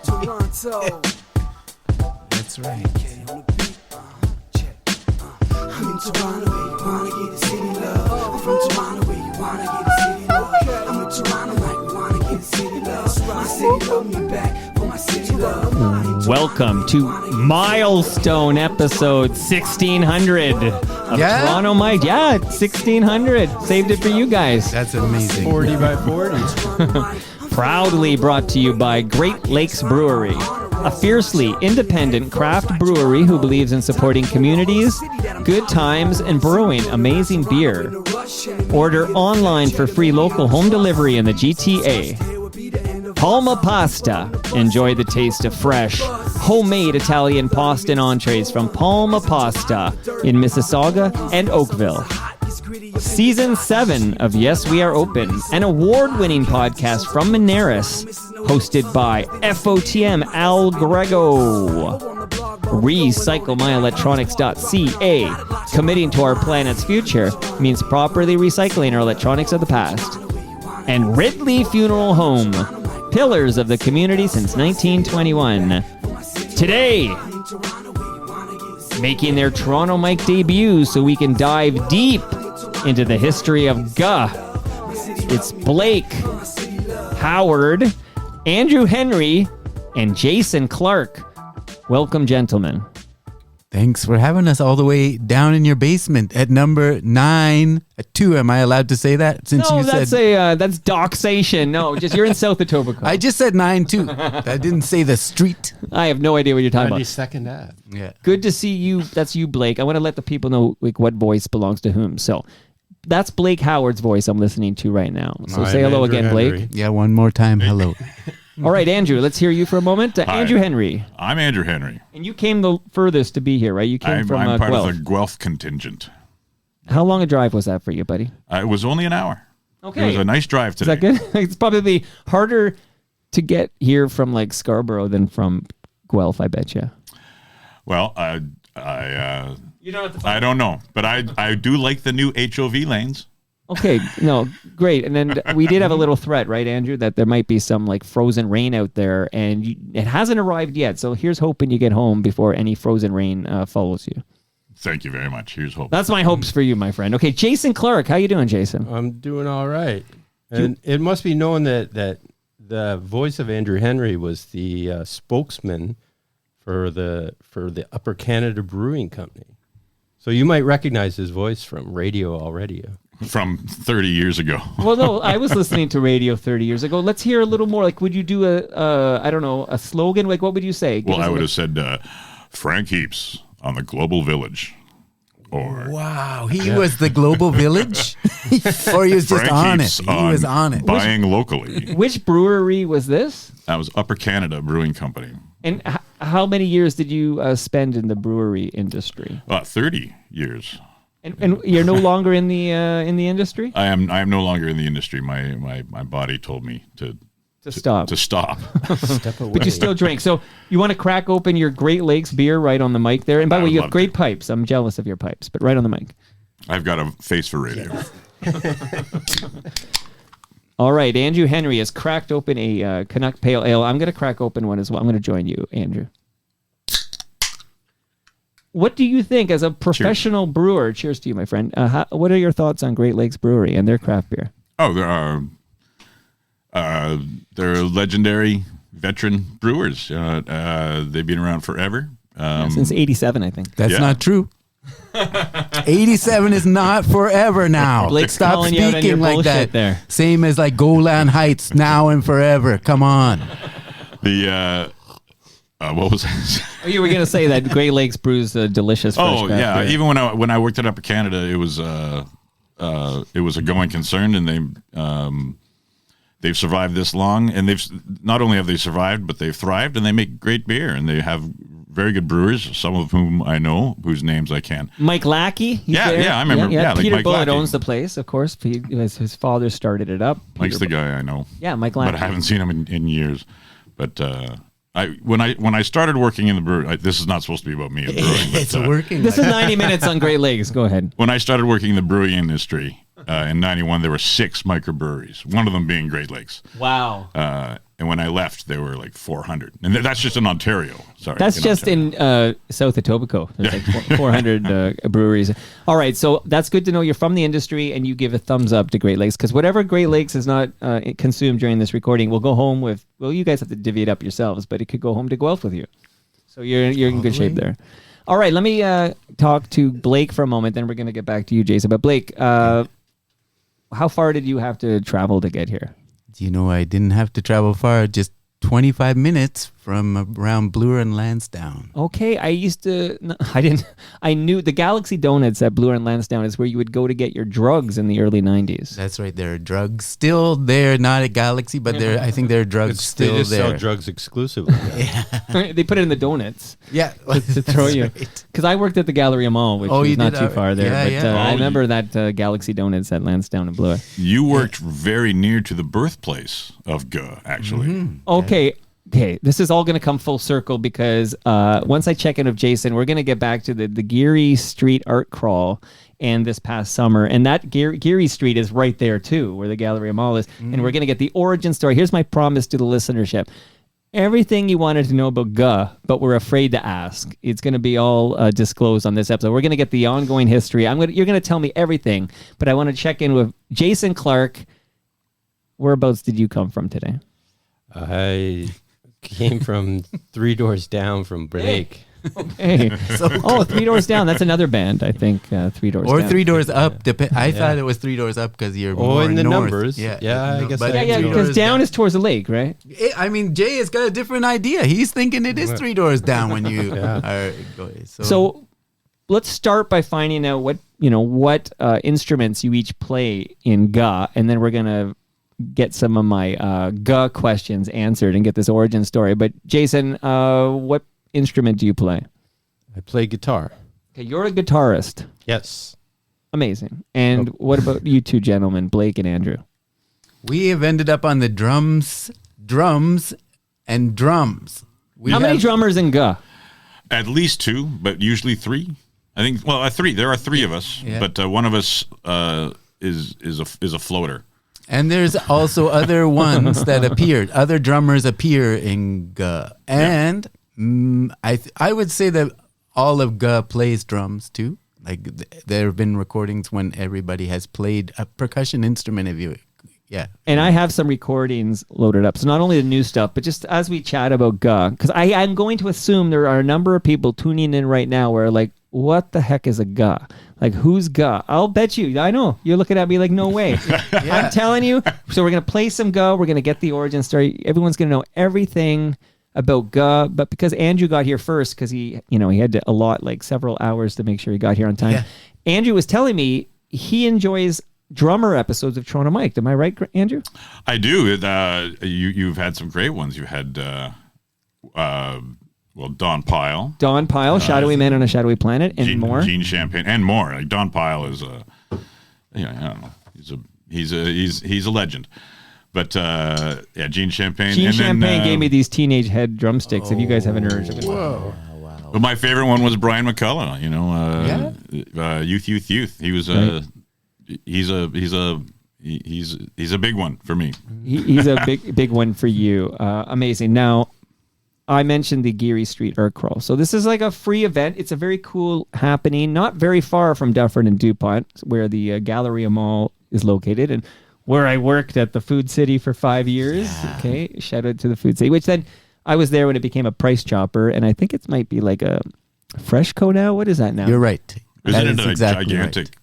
Toronto. That's right. I'm in Toronto where you wanna get the city love. I'm from Toronto where you wanna get the city love. I'm in Toronto like we wanna get the city love. My city love me back for my city love. Welcome to milestone episode 1600 of Toronto Mike. Yeah, 1600. Saved it for you guys. That's amazing. 40 by 40. Proudly brought to you by Great Lakes Brewery, a fiercely independent craft brewery who believes in supporting communities, good times, and brewing amazing beer. Order online for free local home delivery in the GTA. Palma Pasta. Enjoy the taste of fresh, homemade Italian pasta and entrees from Palma Pasta in Mississauga and Oakville. Season 7 of Yes, We Are Open, an award-winning podcast from Monaris, hosted by FOTM Al Grego. RecycleMyElectronics.ca. Committing to our planet's future means properly recycling our electronics of the past. And Ridley Funeral Home, pillars of the community since 1921. Today, making their Toronto Mike debut so we can dive deep into the history of GUH. It's Blake, Howard, Andrew Henry, and Jason Clarke. Welcome, gentlemen. Thanks for having us all the way down in your basement at number 9-2. Am I allowed to say that? Since No, you that's said that's doxation. No, just you're in South Etobicoke. I just said 9-2. I didn't say the street. I have no idea what you're talking How do you about. second that? Yeah. Good to see you. That's you, Blake. I want to let the people know like what voice belongs to whom. So that's Blake Howard's voice I'm listening to right now. So I'm say hello Andrew again, Henry. Blake. Yeah, one more time. Hello. All right, Andrew, let's hear you for a moment. Hi. Andrew Henry. I'm Andrew Henry. And you came the furthest to be here, right? You came I'm from part Guelph. of the Guelph contingent. How long a drive was that for you, buddy? It was only an hour. Okay. It was a nice drive Is today. that good? It's probably harder to get here from like Scarborough than from Guelph, I bet you. Well, You don't have to I don't know, but I do like the new HOV lanes. Okay, no, great. And then we did have a little threat, right, Andrew, that there might be some like frozen rain out there, and it hasn't arrived yet. So here's hoping you get home before any frozen rain follows you. Thank you very much. Here's hope. That's my hopes for you, my friend. Okay, Jason Clarke, how you doing, Jason? I'm doing all right. And it must be known that the voice of Andrew Henry was the spokesman for the Upper Canada Brewing Company. So you might recognize his voice from radio already. From 30 years ago. Well, no, I was listening to radio 30 years ago. Let's hear a little more. Like, would you do I don't know, a slogan? Like, what would you say? Well, I would have said Frank Heaps on the Global Village. Or Wow, he was the global village? Or he was just Frank on Heaps it? He was on it. Buying locally. Which brewery was this? That was Upper Canada Brewing Company. And how many years did you spend in the brewery industry? 30 years. And you're no longer in the industry? I am no longer in the industry. My body told me to stop. To stop. Step away. But you still drink. So you want to crack open your Great Lakes beer right on the mic there. And by the way, you have great pipes. I'm jealous of your pipes, but right on the mic. I've got a face for radio. All right, Andrew Henry has cracked open a Canuck Pale Ale. I'm going to crack open one as well. I'm going to join you, Andrew. What do you think as a professional brewer? Cheers to you, my friend. What are your thoughts on Great Lakes Brewery and their craft beer? Oh, they're legendary veteran brewers. They've been around forever. Since 87, I think. That's Yeah. not true. 87 is not forever now. Blake's Stop calling you out on your speaking like bullshit that. there. Same as like Golan Heights, now and forever. Come on. What was that? Oh, you were going to say that Great Lakes brews a delicious fresh Oh craft yeah, beer. even when I worked at Upper Canada, it was a going concern, and they've survived this long, and they've not only have they survived, but they've thrived, and they make great beer, and they have very good brewers, some of whom I know, whose names I can't. Mike Lackey. He's Yeah, there. yeah, I remember. Yeah, like Peter Mike Bullitt Lackey. owns the place, of course. His father started it up. Mike's Peter the guy I know. Yeah, Mike Lackey. But I haven't seen him in years. But when I started working in the brewery, this is not supposed to be about me and brewing. But, It's working. This is 90 minutes on Great Lakes. Go ahead. when I started working in the brewing industry, in 91, there were 6 microbreweries, one of them being Great Lakes. Wow. And when I left, there were like 400. And that's just in Ontario. Sorry. That's just Ontario. in South Etobicoke. There's like 400 breweries. All right, so that's good to know you're from the industry and you give a thumbs up to Great Lakes, because whatever Great Lakes is not consumed during this recording will go home with, well, you guys have to divvy it up yourselves, but it could go home to Guelph with you. So you're in good shape there. All right, let me talk to Blake for a moment, then we're going to get back to you, Jason. But Blake, how far did you have to travel to get here? You know, I didn't have to travel far, just 25 minutes from around Bloor and Lansdowne. Okay, I knew the Galaxy Donuts at Bloor and Lansdowne is where you would go to get your drugs in the early 90s. That's right, there are drugs still there, not at Galaxy, but I think there are drugs still they just there. sell drugs exclusively. They put it in the donuts. Yeah. To throw you. Because I worked at the Galleria Mall, which is not too far there. Yeah, but yeah. I remember that Galaxy Donuts at Lansdowne and Bloor. You worked very near to the birthplace of GUH, actually. Mm-hmm. Okay, this is all going to come full circle because once I check in with Jason, we're going to get back to the Geary Street art crawl and this past summer. And that Geary Street is right there too, where the Galleria Mall is. And we're going to get the origin story. Here's my promise to the listenership. Everything you wanted to know about GUH, but we're afraid to ask. It's going to be all disclosed on this episode. We're going to get the ongoing history. You're going to tell me everything, but I want to check in with Jason Clarke. Whereabouts did you come from today? I came from 3 doors down from Blake. Okay. 3 Doors Down. That's another band, I think. 3 Doors Or Down. 3 doors up. I thought it was 3 doors up because you're more in the north. numbers. Yeah, I guess but that- Yeah, 3 because doors down is towards the lake, right? I mean, Jay has got a different idea. He's thinking it is 3 doors down when you are going. So let's start by finding out what instruments you each play in GUH, and then we're going to get some of my GUH questions answered and get this origin story. But Jason, what instrument do you play? I play guitar. Okay, you're a guitarist. Yes. Amazing. And what about you two gentlemen, Blake and Andrew? we have ended up on the drums, and drums. How many drummers in GUH? At least 2, but usually 3. I think. Well, 3. There are 3 of us, but one of us is a floater. And there's also other ones that appeared. Other drummers appear in GUH. And I would say that all of GUH plays drums too. Like there have been recordings when everybody has played a percussion instrument. And I have some recordings loaded up. So not only the new stuff, but just as we chat about GUH, because I'm going to assume there are a number of people tuning in right now where like, what the heck is a GUH? Like, who's GUH? I'll bet you. I know. You're looking at me like, no way. I'm telling you. So we're going to play some GUH. We're going to get the origin story. Everyone's going to know everything about GUH. But because Andrew got here first, because he had to allot like several hours to make sure he got here on time. Yeah. Andrew was telling me he enjoys drummer episodes of Toronto Mike. Am I right, Andrew? I do. You've had some great ones. You had Don Pyle, Shadowy Man on a Shadowy Planet, and more. Gene Champagne, and more. Like Don Pyle is I don't know. He's a legend. But Gene Champagne. Gene Champagne gave me these teenage head drumsticks. If you guys haven't heard of it. Whoa. But my favorite one was Brian McCullough. Youth. He was he's a big one for me. He's a big one for you. Amazing. Now, I mentioned the Geary Street Art Crawl. So this is like a free event. It's a very cool happening, not very far from Dufferin and DuPont, where the Galleria Mall is located, and where I worked at the Food City for 5 years. Yeah. Okay, shout out to the Food City, which then I was there when it became a Price Chopper, and I think it might be like a Freshco now. What is that now? You're right. Isn't it a gigantic,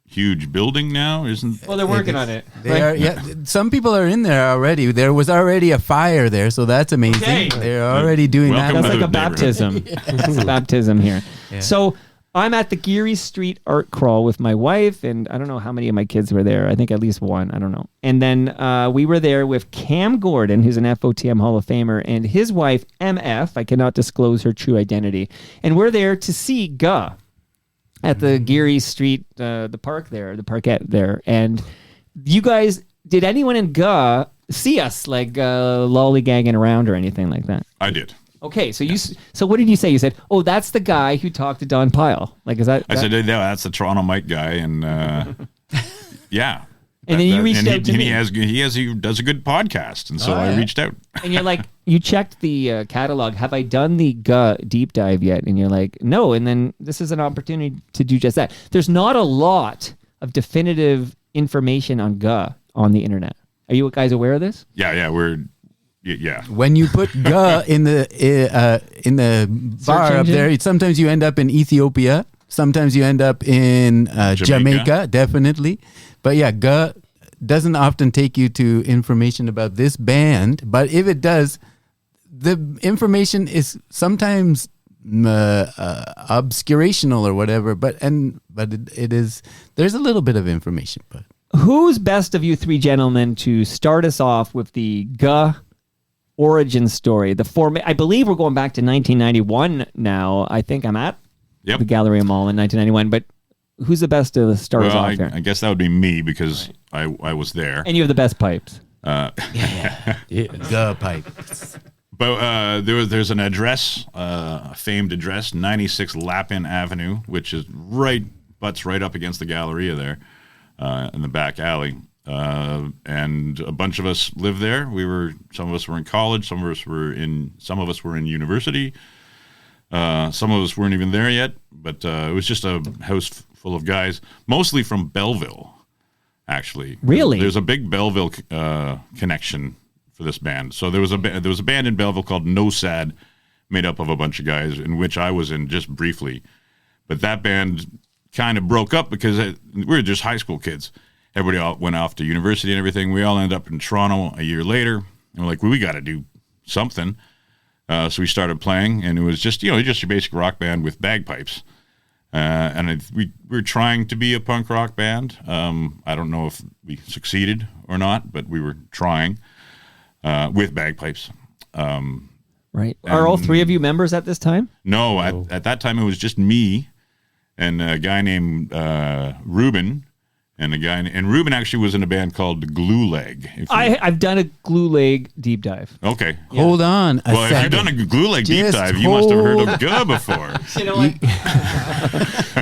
huge building now? Well, they're working on it. They are. Yeah, some people are in there already. There was already a fire there, so that's amazing. Okay. They're already doing that. That's like a baptism. It's a baptism here. Yeah. So I'm at the Geary Street Art Crawl with my wife, and I don't know how many of my kids were there. I think at least one. I don't know. And then we were there with Cam Gordon, who's an FOTM Hall of Famer, and his wife, MF. I cannot disclose her true identity. And we're there to see GUH at the Geary Street, the park there, the parkette there. And you guys, did anyone in GUH see us like lollygagging around or anything like that? I did. Okay, so so what did you say? You said, "Oh, that's the guy who talked to Don Pyle." Like, is that? I said, "Yeah, that's the Toronto Mike guy," and Yeah. And then you reached and out to me. He does a good podcast, and so I reached out. And you're like, you checked the catalog. Have I done the GUH deep dive yet? And you're like, no. And then this is an opportunity to do just that. There's not a lot of definitive information on GUH on the internet. Are you guys aware of this? Yeah, yeah. When you put "ga" in the bar up engine? there, sometimes you end up in Ethiopia. Sometimes you end up in Jamaica, definitely. But yeah, "ga" doesn't often take you to information about this band. But if it does, the information is sometimes obscurational or whatever. But it is. There's a little bit of information, but. Who's best of you three gentlemen to start us off with the GUH origin story? I believe we're going back to 1991 now. I think I'm at the Galleria Mall in 1991. But who's the best to start us off here? I guess that would be me because I was there. And you have the best pipes. GUH pipes. But there's an address, a famed address, 96 Lapin Avenue, which butts right up against the Galleria there. In the back alley, and a bunch of us lived there. Some of us were in college, some of us were in university. Some of us weren't even there yet, but it was just a house full of guys, mostly from Belleville. Actually, really, there's a big Belleville connection for this band. So there was a band in Belleville called No Sad, made up of a bunch of guys, in which I was in just briefly, but that band kind of broke up because we were just high school kids. Everybody all went off to university and everything. We all ended up in Toronto a year later, and we're like, well, we got to do something. So we started playing, and it was just your basic rock band with bagpipes. And we were trying to be a punk rock band. I don't know if we succeeded or not, but we were trying with bagpipes. Right. Are all three of you members at this time? No, at that time it was just me. And a guy named Ruben, and Ruben actually was in a band called Glue Leg. I've done a Glue Leg deep dive. Okay. Yeah. Hold on. Well, if you've done a Glue Leg deep dive, you must have heard of GUH before. You know what?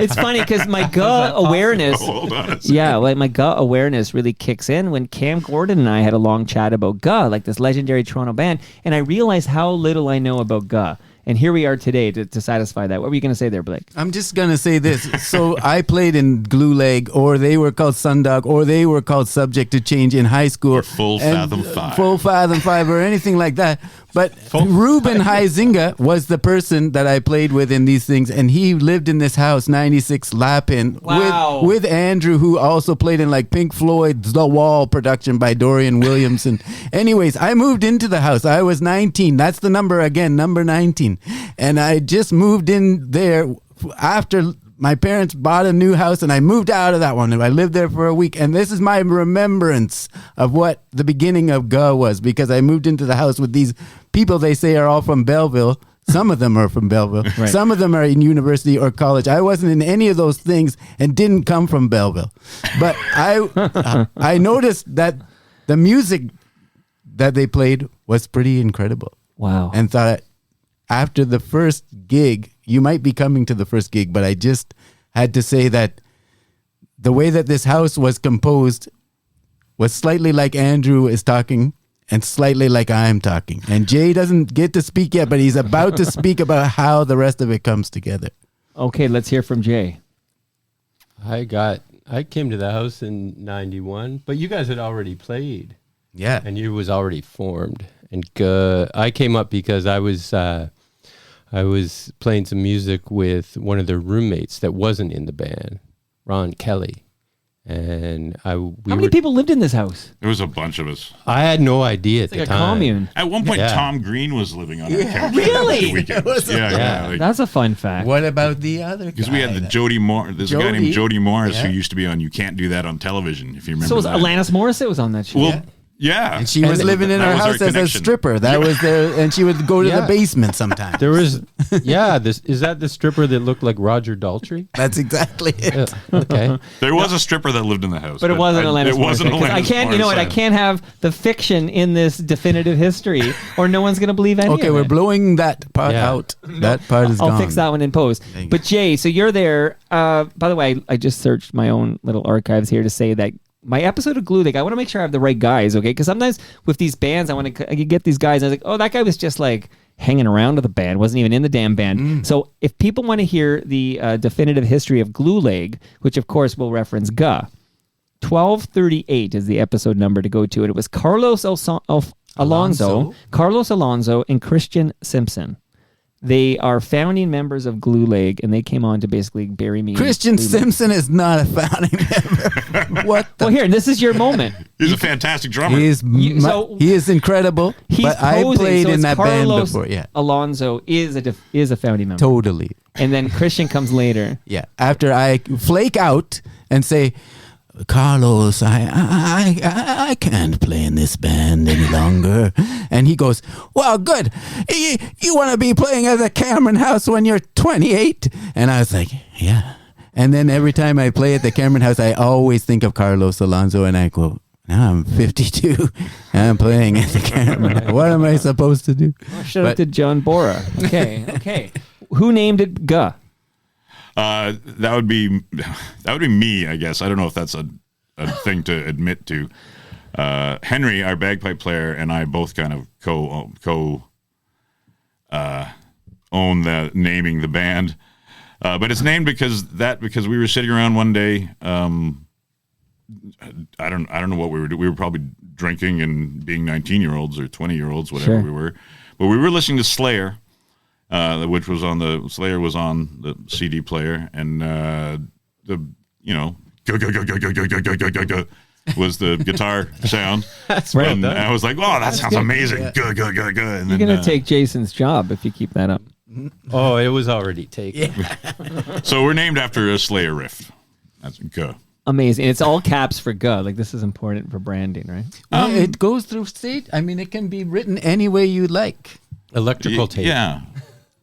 It's funny because my GUH awareness. Hold on a second. Like my GUH awareness really kicks in when Cam Gordon and I had a long chat about GUH, like this legendary Toronto band, and I realized how little I know about GUH. And here we are today to satisfy that. What were you going to say there, Blake? I'm just going to say this. So I played in Glue Leg, or they were called Sundog, or they were called Subject to Change in high school. Or Full Fathom 5. Full Fathom 5 or anything like that. But Ruben Huizinga was the person that I played with in these things, and he lived in this house, 96 Lapin, Wow. with Andrew, who also played in like Pink Floyd's The Wall production by Dorian Williamson. Anyways, I moved into the house. I was 19. That's the number again, number 19. And I just moved in there after my parents bought a new house, and I moved out of that one, and I lived there for a week. And this is my remembrance of what the beginning of GUH was, because I moved into the house with these people they say are all from Belleville. Some of them are from Belleville. Right. Some of them are in university or college. I wasn't in any of those things and didn't come from Belleville. But I noticed that the music that they played was pretty incredible. Wow. And thought, after the first gig, you might be coming to the first gig, but I just had to say that the way that this house was composed was slightly like Andrew is talking and slightly like I'm talking. And Jay doesn't get to speak yet, but he's about to speak about how the rest of it comes together. Okay, let's hear from Jay. I came to the house in 91, but you guys had already played. Yeah. And you was already formed. And I came up because I was playing some music with one of their roommates that wasn't in the band, Ron Kelly. And How many people lived in this house? There was a bunch of us. I had no idea at It's the like a time. commune. At one point, Yeah. Tom Green was living on our couch. Really? on the weekends. Yeah. That's a fun fact. What about the other guy? Because we had the Jody Moore. There's a guy named Jody Morris who used to be on You Can't Do That on Television, if you remember So was that. Alanis Morissette was on that show. Well, yeah. And she was living in that our was house as a connection. stripper. That was there, and she would go to Yeah. the basement sometimes. There was, is that the stripper that looked like Roger Daltrey? That's exactly it. Yeah, okay. There was a stripper that lived in the house. But it wasn't Alanis It wasn't Morissette, 'cause I Alanis can't, you know what? I Morissette. can't have the fiction in this definitive history, or no one's going to believe any Okay, of we're it. blowing that part Yeah. out. That part is I'll gone. fix that one in post. Thank you. But Jay, so you're there. By the way, I just searched my own little archives here to say that my episode of Glue Lake, I want to make sure I have the right guys, okay? Because sometimes with these bands, I get these guys, and I was like, oh, that guy was just like hanging around with the band, wasn't even in the damn band. So if people want to hear the definitive history of Glue Lake, which of course will reference GUH, 1238 is the episode number to go to. And it was Carlos Alonso, and Christian Simpson. They are founding members of Glue Lake, and they came on to basically bury me. Christian Simpson is not a founding member. What the? Well, here, this is your moment. He's a fantastic drummer. He is incredible. But I played in that band before. Yeah, Alonso is a founding member. totally. And then Christian comes later. Yeah, after I flake out and say, Carlos, I can't play in this band any longer. And he goes, well, good. You want to be playing at the Cameron House when you're 28? And I was like, yeah. And then every time I play at the Cameron House, I always think of Carlos Alonso, and I go, now I'm 52. And I'm playing at the Cameron House. What am I supposed to do? Shout out to John Bora. Okay. Who named it GUH? That would be me, I guess. I don't know if that's a thing to admit to. Henry, our bagpipe player, and I both kind of own the naming the band. But it's named because we were sitting around one day. I don't know what we were doing. We were probably drinking and being 19-year-olds or 20-year-olds, whatever we were. But we were listening to Slayer. Which was on the Slayer was on the CD player, and was the guitar sound. That's right. And I was like, "Oh, that sounds amazing!" And You're gonna take Jason's job if you keep that up. Oh, it was already taken. Yeah. So we're named after a Slayer riff. That's GUH. Amazing. It's all caps for GUH. Like, this is important for branding, right? It goes through state. I mean, it can be written any way you like. Electrical tape. Yeah,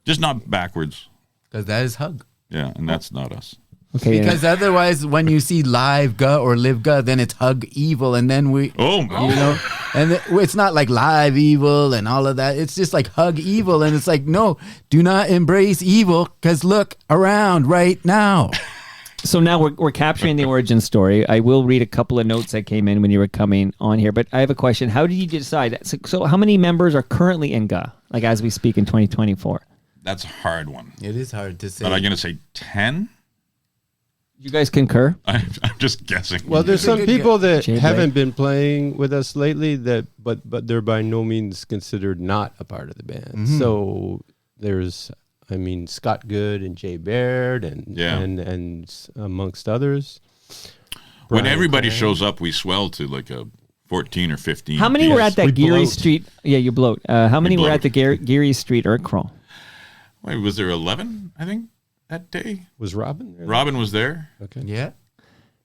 just not backwards. Because that is hug. Yeah, and that's not us. Okay. Because otherwise, when you see live GUH or live GUH, then it's hug evil, and then it's not like live evil and all of that. It's just like hug evil, and it's like, no, do not embrace evil, because look around right now. So now we're capturing the origin story. I will read a couple of notes that came in when you were coming on here, but I have a question. How did you decide? So how many members are currently in GUH, like as we speak in 2024? That's a hard one. It is hard to say. But I'm going to say 10. You guys concur? I'm just guessing. Well, there's some people that Jay haven't Blake. been playing with us lately, but they're by no means considered not a part of the band. Mm-hmm. So there's, Scott Good and Jay Baird and amongst others. When Brian everybody Cran. shows up, we swell to like a 14 or 15. How many were at that we Geary bloat. Street? Yeah, you bloat. How many were bloat. at the Geary Street Earth Crawl? Wait, was there 11, I think, that day? Was Robin there? Robin was there. Okay. Yeah.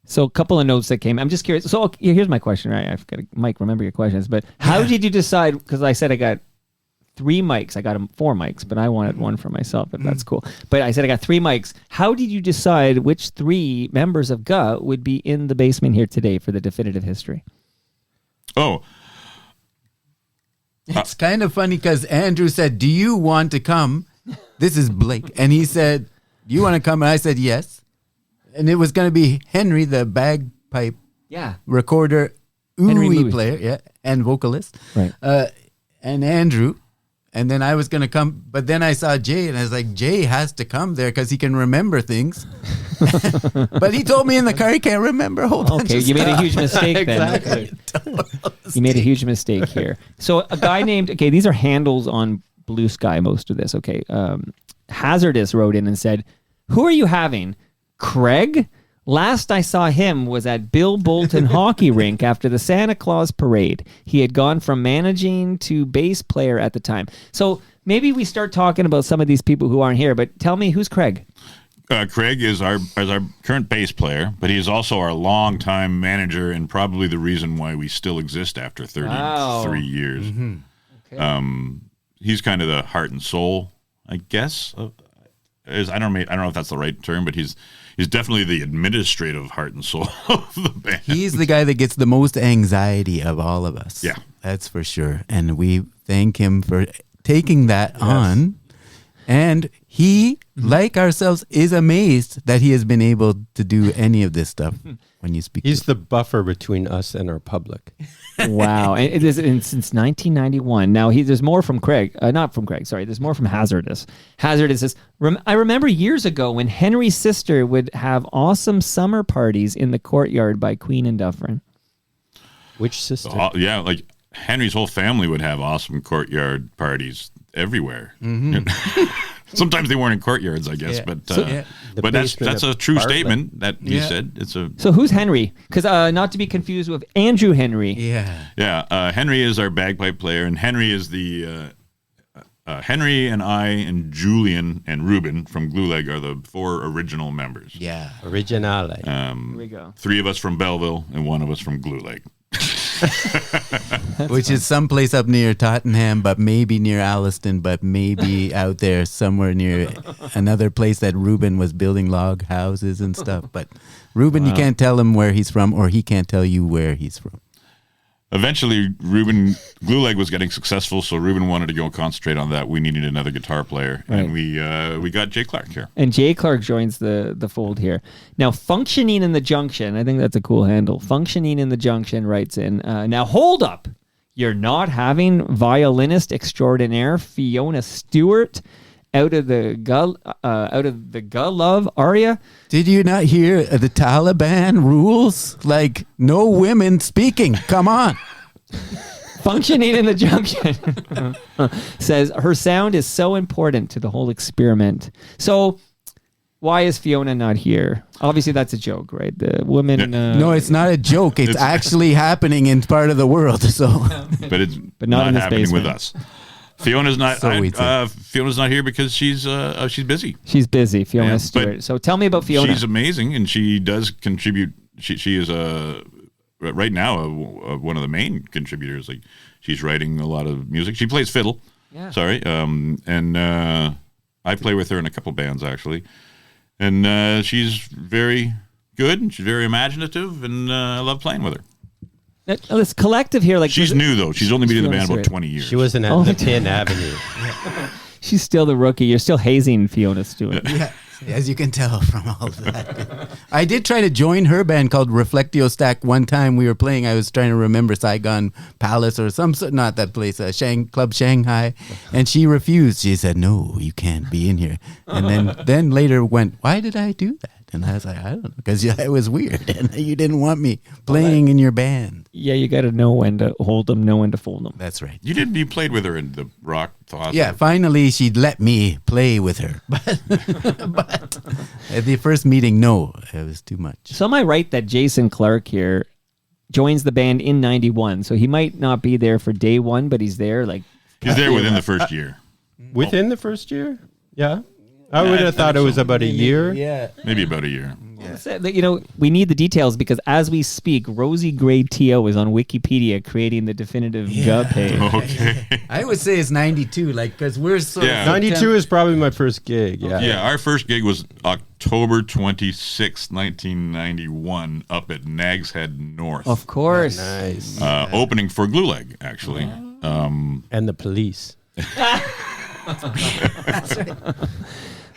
So a couple of notes that came. I'm just curious. So here's my question, right? I've got Mike, remember your questions. But how did you decide? Because I said I got 3 mics. I got 4 mics, but I wanted one for myself, if that's cool. But I said I got 3 mics. How did you decide which 3 members of GUH would be in the basement here today for the definitive history? Oh, It's kind of funny because Andrew said, do you want to come? This is Blake. And he said, do you want to come? And I said, yes. And it was going to be Henry, the bagpipe recorder, Henry Louis. player, and vocalist. Right. And Andrew. And then I was going to come. But then I saw Jay, and I was like, Jay has to come there because he can remember things. But he told me in the car he can't remember a whole bunch Okay, of you made a stuff. huge mistake then. Exactly. You made a huge mistake here. So a guy named, these are handles on Blue Sky, most of this, okay. Hazardous wrote in and said, who are you having? Craig? Last I saw him was at Bill Bolton hockey rink after the Santa Claus parade. He had gone from managing to bass player at the time. So maybe we start talking about some of these people who aren't here, but tell me, who's Craig? Craig is our current bass player, but he's also our longtime manager and probably the reason why we still exist after 33 years. Mm-hmm. Okay. He's kind of the heart and soul, I guess. I don't know if that's the right term, but he's definitely the administrative heart and soul of the band. He's the guy that gets the most anxiety of all of us. Yeah. That's for sure. And we thank him for taking that on And he, like ourselves, is amazed that he has been able to do any of this stuff when you speak. He's the buffer between us and our public. Wow. And it is since 1991. Now, there's more from Craig. Not from Craig, sorry. There's more from Hazardous. Hazardous says, I remember years ago when Henry's sister would have awesome summer parties in the courtyard by Queen and Dufferin. Which sister? Yeah, like Henry's whole family would have awesome courtyard parties everywhere. Sometimes they weren't in courtyards, I guess, but The but that's basement a of true Bartlett. statement that he said. It's a So who's Henry? Because not to be confused with Andrew Henry. Yeah. Henry is our bagpipe player, and Henry is the Henry and I and Julian and Ruben from Glue Leg are the 4 original members. Yeah. Originale. Here we go. 3 of us from Belleville and 1 of us from Glue Leg. Which is someplace up near Tottenham, but maybe near Alliston, but maybe out there somewhere near another place that Ruben was building log houses and stuff. But Ruben, you can't tell him where he's from, or he can't tell you where he's from. Eventually, Glue Leg was getting successful, so Ruben wanted to go concentrate on that. We needed another guitar player, and we got Jay Clarke here. And Jay Clarke joins the fold here. Now, Functioning in the Junction, I think that's a cool handle. Functioning in the Junction writes in, now hold up. You're not having violinist extraordinaire Fiona Stewart out of the Love aria? Did you not hear the Taliban rules? Like, no women speaking. Come on. Functioning in the Junction says her sound is so important to the whole experiment. So why is Fiona not here? Obviously, that's a joke, right? The woman. No, it's not a joke. It's actually happening in part of the world. So, But it's But not in this happening with basement. us. Fiona's not. So we'd say. Fiona's not here because she's busy. She's busy, Fiona Yeah, Stewart. but So tell me about Fiona. She's amazing, and she does contribute. She is right now one of the main contributors. Like she's writing a lot of music. She plays fiddle. Yeah. Sorry. And I play with her in a couple bands actually, and she's very good. And she's very imaginative, and I love playing with her. This collective here, like She's new though. She's only been in the Fiona band about Stewart. 20 years. She wasn't at the 10 Avenue. She's still the rookie. You're still hazing Fiona Stewart. yeah, as you can tell from all of that. I did try to join her band called Reflectio Stack one time we were playing. I was trying to remember Saigon Palace or not that place, Club Shanghai. And she refused. She said, no, you can't be in here. And then later went, why did I do that? And I was like, I don't know, because it was weird, and you didn't want me playing in your band. Yeah, you got to know when to hold them, know when to fold them. That's right. You played with her in the Rock Thought. Yeah, finally she'd let me play with her. But at the first meeting, no, it was too much. So am I right that Jason Clarke here joins the band in 91? So he might not be there for day one, but he's there like... He's there within the first year. Within the first year? Yeah. I would have thought it was about a year. Yeah. Maybe about a year. You know, we need the details because as we speak, Rosie Gray T.O. is on Wikipedia creating the definitive GUH page. Okay. I would say it's 92, like, because we're so... Yeah. 92 is probably my first gig. Yeah. Yeah, our first gig was October 26, 1991, up at Nags Head North. Of course. Nice. Opening for Glue Leg, actually. And the police.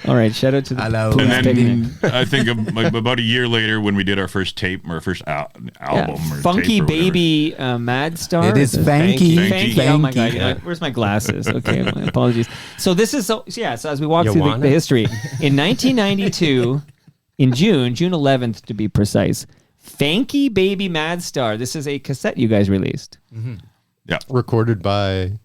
All right, shout out to the Hello. police And picnic. then I think about a year later when we did our first tape, or our first album. Or Funky tape or whatever. Baby Mad Star. It is Fanky. Fanky. Oh my God! Fanky. Yeah. Where's my glasses? Okay, my apologies. So this is so as we walk You through want the it? history in 1992, in June 11th to be precise, Fanky Baby Mad Star. This is a cassette you guys released. Yeah, Recorded by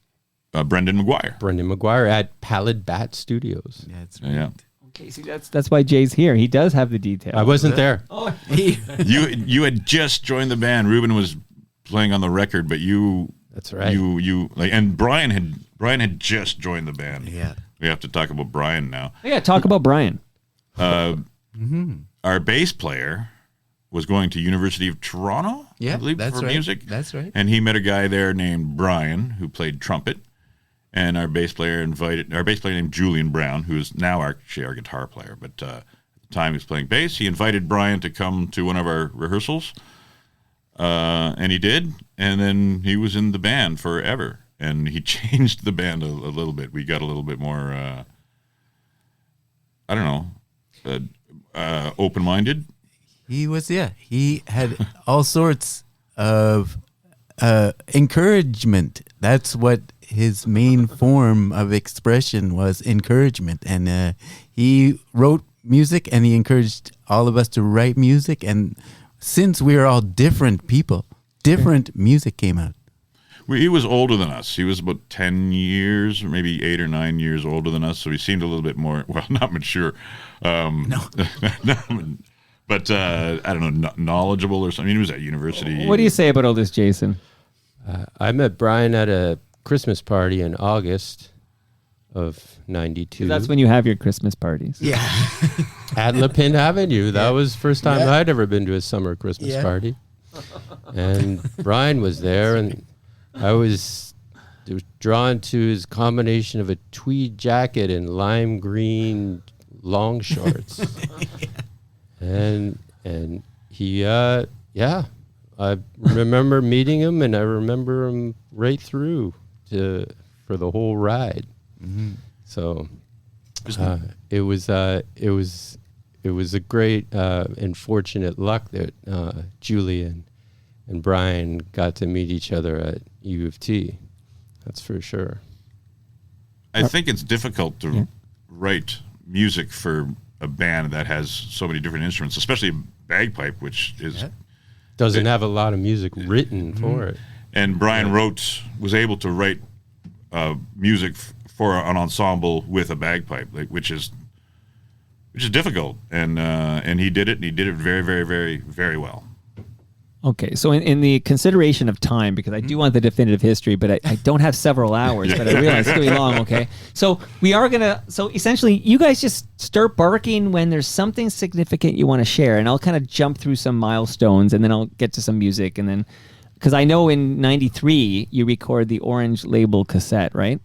Brendan McGuire. Brendan McGuire at Pallid Bat Studios. That's Yeah. Okay, see that's why Jay's here. He does have the details. I wasn't there. You had just joined the band. Ruben was playing on the record, but you. That's right. You like, and Brian had just joined the band. Yeah. We have to talk about Brian now. Yeah, talk about Brian. Our bass player was going to University of Toronto, Yeah, I believe, that's for right. music. That's right. And he met a guy there named Brian who played trumpet. And our bass player named Julian Brown, who is now actually our guitar player, but at the time he was playing bass. He invited Brian to come to one of our rehearsals, and he did. And then he was in the band forever. And he changed the band a little bit. We got a little bit more I don't know, open-minded. He was, yeah. He had all sorts of encouragement. That's what his main form of expression was, encouragement. And he wrote music, and he encouraged all of us to write music. And since we are all different people, different music came out. He was older than us. He was about 10 years, or maybe 8 or 9 years older than us. So he seemed a little bit more, well, not mature. No. But I don't know, knowledgeable or something. He was at university. What do you say about all this, Jason? I met Brian at a Christmas party in August of 92. That's when you have your Christmas parties. Yeah. At La Pin Avenue. That was the first time I'd ever been to a summer Christmas party. And Brian was there, and I was drawn to his combination of a tweed jacket and lime green long shorts. And he, I remember meeting him, and I remember him right through for the whole ride. Mm-hmm. So it was a great and fortunate luck that Julie and Brian got to meet each other at U of T. That's for sure. I think it's difficult to write music for a band that has so many different instruments, especially bagpipe, which is doesn't have a lot of music written for it. And Brian was able to write music for an ensemble with a bagpipe, which is difficult, and he did it, and he did it very, very, very, very well. Okay, so in the consideration of time, because I do want the definitive history, but I don't have several hours, but I realize it's going to be long, okay? So we are going to, so essentially, you guys just start barking when there's something significant you want to share, and I'll kind of jump through some milestones, and then I'll get to some music, and then, because I know in 93, you record the Orange Label cassette, right?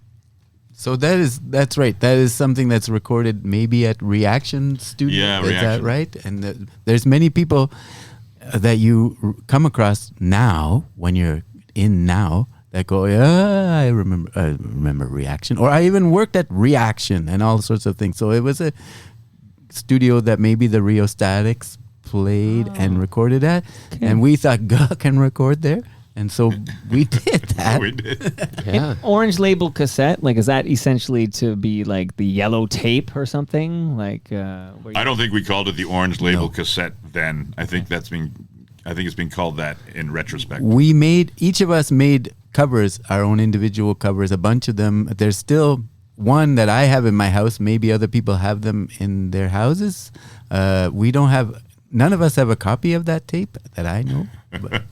So that's right. That is something that's recorded maybe at Reaction Studio. Yeah, is Reaction. that right? And there's many people that you come across now when you're in now that go, yeah, I remember Reaction, or I even worked at Reaction and all sorts of things. So it was a studio that maybe the Rheostatics played and recorded at, and we thought GUH can record there. And so we did that. We did. Yeah. Orange Label cassette, like, is that essentially to be like the yellow tape or something? Like, I don't think we called it the Orange Label cassette then. I think it's been called that in retrospect. Each of us made covers, our own individual covers, a bunch of them. There's still one that I have in my house. Maybe other people have them in their houses. None of us have a copy of that tape that I know. But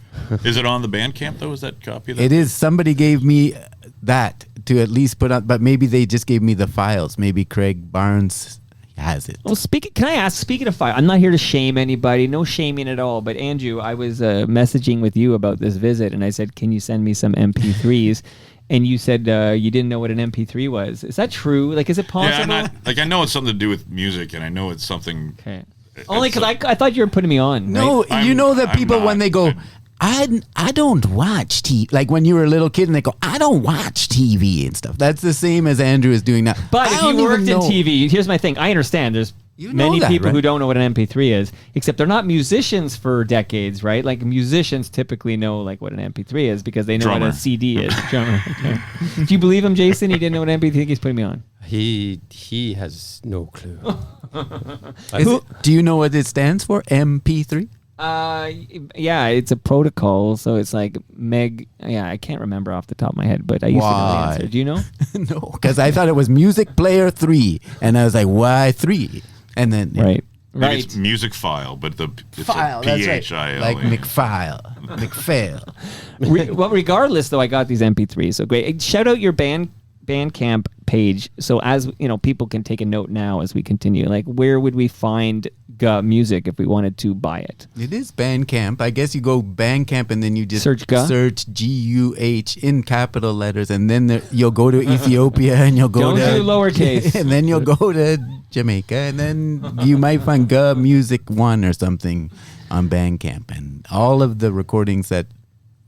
Is it on the Bandcamp, though? Is that copy of that? it is. Somebody gave me that to at least put on, but maybe they just gave me the files. Maybe Craig Barnes has it. Well, can I ask, speaking of fire, I'm not here to shame anybody, no shaming at all, but Andrew, I was messaging with you about this visit, and I said, can you send me some MP3s? And you said you didn't know what an MP3 was. Is that true? Like, is it possible? Yeah, I know it's something to do with music, and I know it's something... Okay. Only because I thought you were putting me on. No, right? you know that I'm people, not, when they go, but- I don't watch TV. Like when you were a little kid and they go, I don't watch TV and stuff. That's the same as Andrew is doing now. But I if don't you even worked in know. TV, here's my thing. I understand there's You know many that, people right? who don't know what an MP3 is, except they're not musicians for decades, right? Like musicians typically know like what an MP3 is because they know what Drummer. a CD is. Drummer. Okay. Do you believe him, Jason? He didn't know what an MP3 is. He's putting me on. He has no clue. Do you know what it stands for? MP3? Yeah, it's a protocol, so it's like I can't remember off the top of my head, but I used to know the Why? answer. Do you know? No, because I thought it was Music Player 3. And I was like, why 3? And then... Right. Maybe Right. it's music file, but it's File, a that's right. PHILE. Like McFile. McFail. Well, regardless, though, I got these MP3s, so great. Shout out your Bandcamp page, so as you know, people can take a note now as we continue. Like, where would we find music if we wanted to buy it? It is Bandcamp. I guess you go Bandcamp and then you just Search GUH? search GUH in capital letters, and then you'll go to Ethiopia and you'll go Don't to do lowercase. and then you'll go to Jamaica, and then you might find GUH Music 1 or something on Bandcamp, and all of the recordings that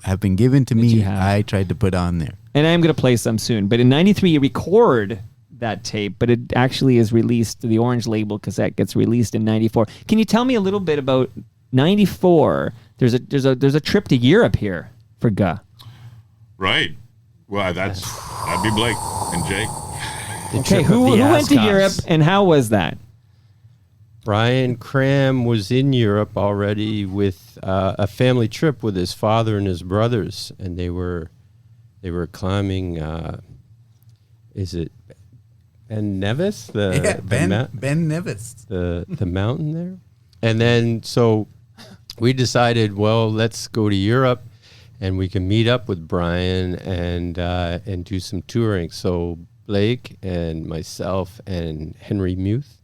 have been given to me, you have. I tried to put on there. And I'm going to play some soon. But in 93, you record that tape, but it actually is released. The Orange Label cassette gets released in '94. Can you tell me a little bit about '94? There's a trip to Europe here for GUH. Right. Well, that'd be Blake and Jake. Okay, who went to Europe and how was that? Brian Cram was in Europe already with a family trip with his father and his brothers, and they were climbing. Is it Ben Nevis? Ben Nevis. The mountain there, and then so we decided, well, let's go to Europe, and we can meet up with Brian and do some touring. So Blake and myself and Henry Muth,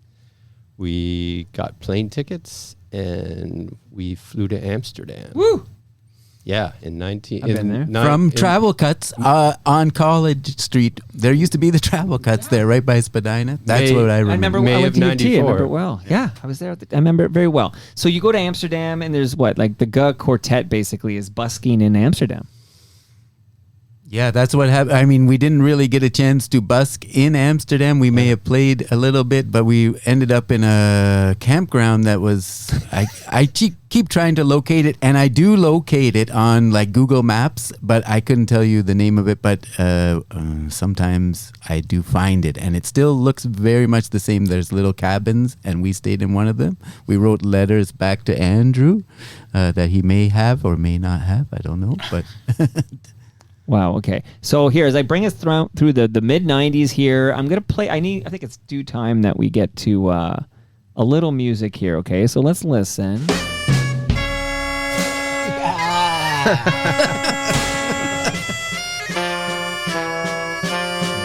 we got plane tickets and we flew to Amsterdam. Woo! Yeah, in 19... I've been there. From Travel Cuts on College Street. There used to be the Travel Cuts there, right by Spadina. That's what I remember. I remember May I went of to UT. I 94. remember it well. Yeah, I was there. I remember it very well. So you go to Amsterdam, and there's what? Like the GUH Quartet basically is busking in Amsterdam. Yeah, that's what happened. I mean, we didn't really get a chance to busk in Amsterdam. We may have played a little bit, but we ended up in a campground that was... I keep trying to locate it, and I do locate it on like Google Maps, but I couldn't tell you the name of it. But sometimes I do find it, and it still looks very much the same. There's little cabins, and we stayed in one of them. We wrote letters back to Andrew that he may have or may not have. I don't know, but... Wow. Okay. So here, as I bring us through the mid '90s here, I'm gonna play. I think it's due time that we get to a little music here. Okay. So let's listen.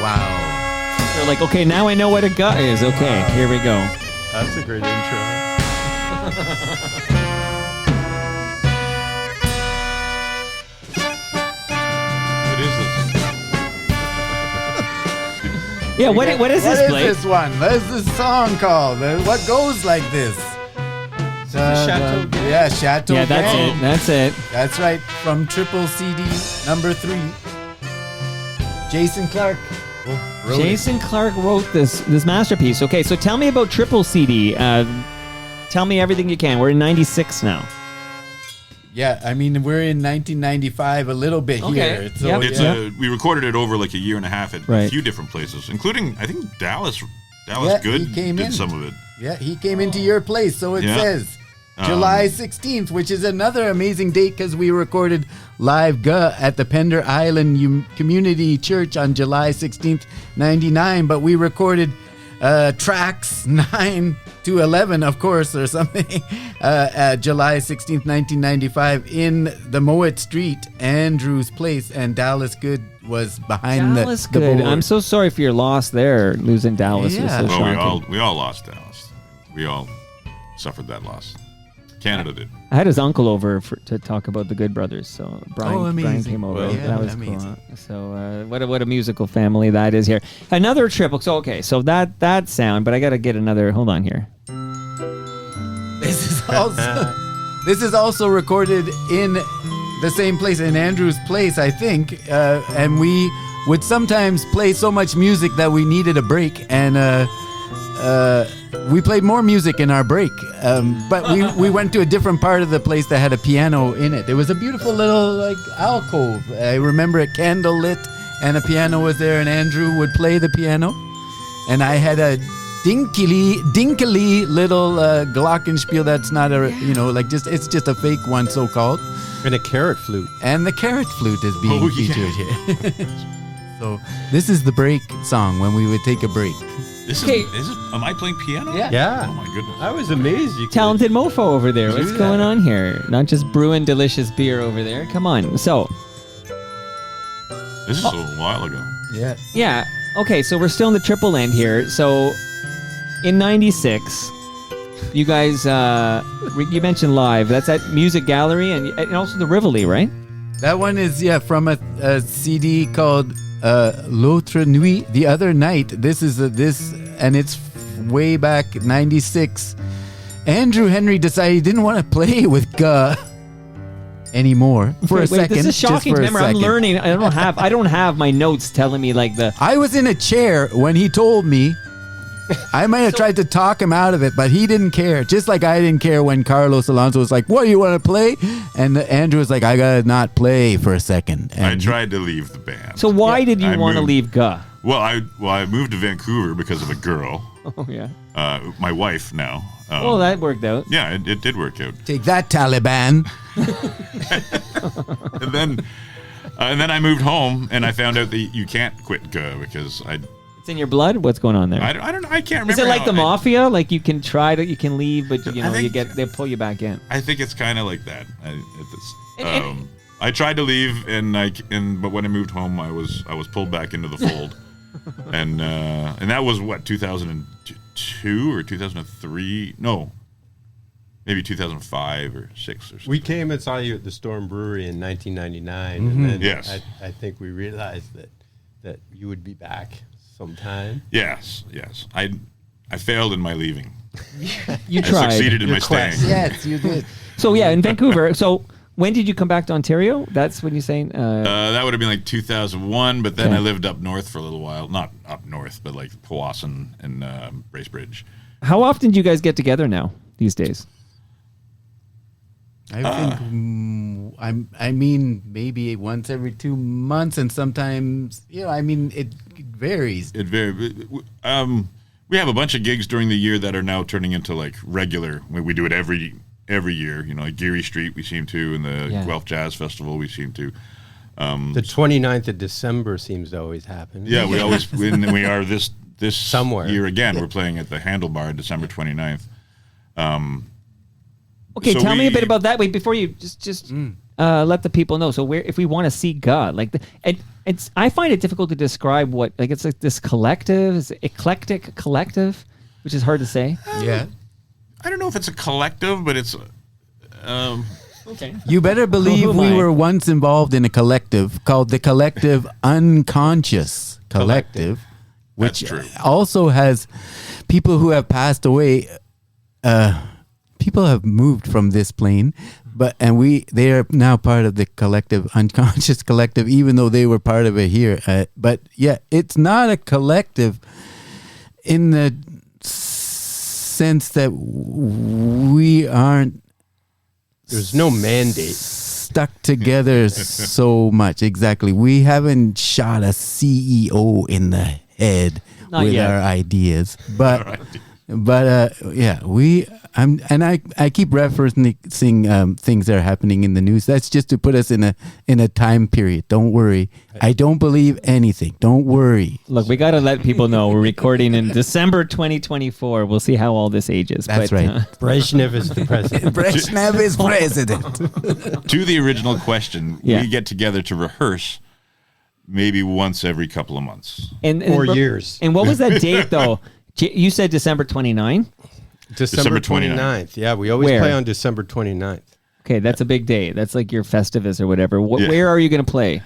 Wow. They're like, okay, now I know what a GUH is. Okay, here we go. That's a great intro. Yeah. What is this, Blake? This one? What is this song called? What goes like this? Chateau Gang? Yeah, Chateau Yeah, that's Gang. it. That's it. That's right. From Triple CD number 3. Jason Clarke. wrote it. Jason Clarke wrote this masterpiece. Okay, so tell me about Triple CD. Tell me everything you can. We're in '96 now. Yeah, I mean, we're in 1995 a little bit Okay. here. So, Yep. It's yeah. we recorded it over like a year and a half at Right. a few different places, including I think Dallas Yeah, Good he came did in. some of it. Yeah, he came into your place, so it Yeah. says July 16th, which is another amazing date because we recorded live GUH at the Pender Island Community Church on July 16th, 99, but we recorded tracks 9 to 11, of course, or something, July 16th, 1995, in the Mowat Street, Andrew's place, and Dallas Good was behind Dallas the good. board. I'm so sorry for your loss there, losing Dallas. Yeah. Was so Well, shocking. we all lost Dallas. We all suffered that loss. Canada did. I had his uncle over to talk about the Good Brothers. So Brian, Oh, amazing. Brian came over. Well, yeah, that was amazing. cool. So what a musical family that is here. Another triple. So okay, so that sound, but I got to get another. Hold on here. This is also recorded in the same place, in Andrew's place, I think. And we would sometimes play so much music that we needed a break, and we played more music in our break. But we went to a different part of the place that had a piano in it. It was a beautiful little like alcove. I remember it candle lit, and a piano was there, and Andrew would play the piano, and I had a dinkily little glockenspiel that's not it's just a fake one, so called. And a carrot flute. And the carrot flute is being Oh, yeah. featured here. So this is the break song when we would take a break. Am I playing piano? Yeah. Yeah. Oh my goodness. I was amazed. You could- Talented mofo over there. Do What's that. going on here? Not just brewing delicious beer over there. Come on. So This is a while ago. Yeah. yeah. Okay, so we're still in the triple end here. So in '96, you guys, you mentioned live. That's at Music Gallery and also the Rivoli, right? That one is from a CD called L'autre nuit, the other night. This is and it's way back '96. Andrew Henry decided he didn't want to play with GUH. anymore for a Wait, second. this is just shocking. for a Remember, I'm second. learning. I don't have my notes telling me like the. I was in a chair when he told me. I might have tried to talk him out of it, but he didn't care. Just like I didn't care when Carlos Alonso was like, "What, you want to play?" And Andrew was like, "I gotta not play for a second." I And tried to leave the band. So why did you I want to moved- leave GUH? Well, I moved to Vancouver because of a girl, Oh yeah. my wife now. Well, that worked out. Yeah, it did work out. take that, Taliban. And then I moved home, and I found out that you can't quit GUH because It's in your blood. What's going on there? I don't know. I can't remember. Is it like how- the mafia? Like you can try to, you can leave, but you know I think- they pull you back in. I think it's kind of like that. And- I tried to leave, but when I moved home, I was pulled back into the fold, and that was what 2002 or 2003? No, maybe 2005 or 6 or something. We came and saw you at the Storm Brewery in 1999, and then Yes. I think we realized that you would be back sometime. Yes. I failed in my leaving. You I tried. succeeded in my staying. Yes, you did. So yeah, in Vancouver. So when did you come back to Ontario? That's when you're saying. That would have been like 2001, but then Okay. I lived up north for a little while. Not up north, but like Powassan and Bracebridge. How often do you guys get together now these days? I think I mean maybe once every 2 months, and sometimes it varies. It very. We have a bunch of gigs during the year that are now turning into like regular. We do it every year. You know, like Geary Street, we seem to, and the Yeah. Guelph Jazz Festival, we seem to. The 29th of December seems to always happen. Yeah, we always when we are this Somewhere. year again. We're playing at the Handlebar December 29th. Okay, So tell me a we- bit about that. Wait, before you just let the people know. So if we want to see God, like it's I find it difficult to describe what like it's like this collective, is eclectic collective, which is hard to say. Yeah. I don't know if it's a collective, but it's. Okay. You better believe Who am we I? were once involved in a collective called the Collective Unconscious Collective, which That's true. also has people who have passed away. People have moved from this plane, they are now part of the Collective Unconscious Collective, even though they were part of it here. But yeah, it's not a collective in the sense that we aren't. There's no mandate. Stuck together so much. Exactly. We haven't shot a CEO in the head Not with yet. our ideas, but I keep referencing things that are happening in the news. That's just to put us in a time period. Don't worry. I don't believe anything. Don't worry. Look, we got to let people know we're recording in December 2024. We'll see how all this ages. That's right. Brezhnev is the president. Brezhnev is president. To the original question, Yeah. we get together to rehearse maybe once every couple of months. and Or years. And what was that date though? You said December 29. December 29th. 29th. Yeah, we always Where? play on December 29th. Okay, that's a big day. That's like your Festivus or whatever. Yeah. Where are you going to play?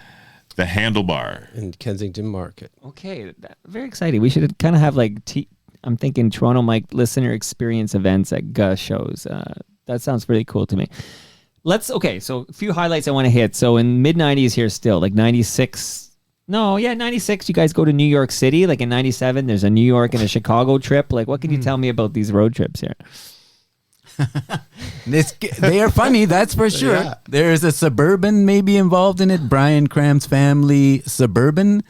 The Handlebar. In Kensington Market. Okay, very exciting. We should kind of have like I'm thinking Toronto Mike listener experience events at GUH shows. That sounds really cool to me. So a few highlights I want to hit. So in mid 90s here still, like 96. No, yeah, 96 you guys go to New York City. Like in 97 there's a New York and a Chicago trip. Like what can you tell me about these road trips here? They are funny, that's for sure. Yeah. There's a Suburban maybe involved in it. Brian Cram's family Suburban.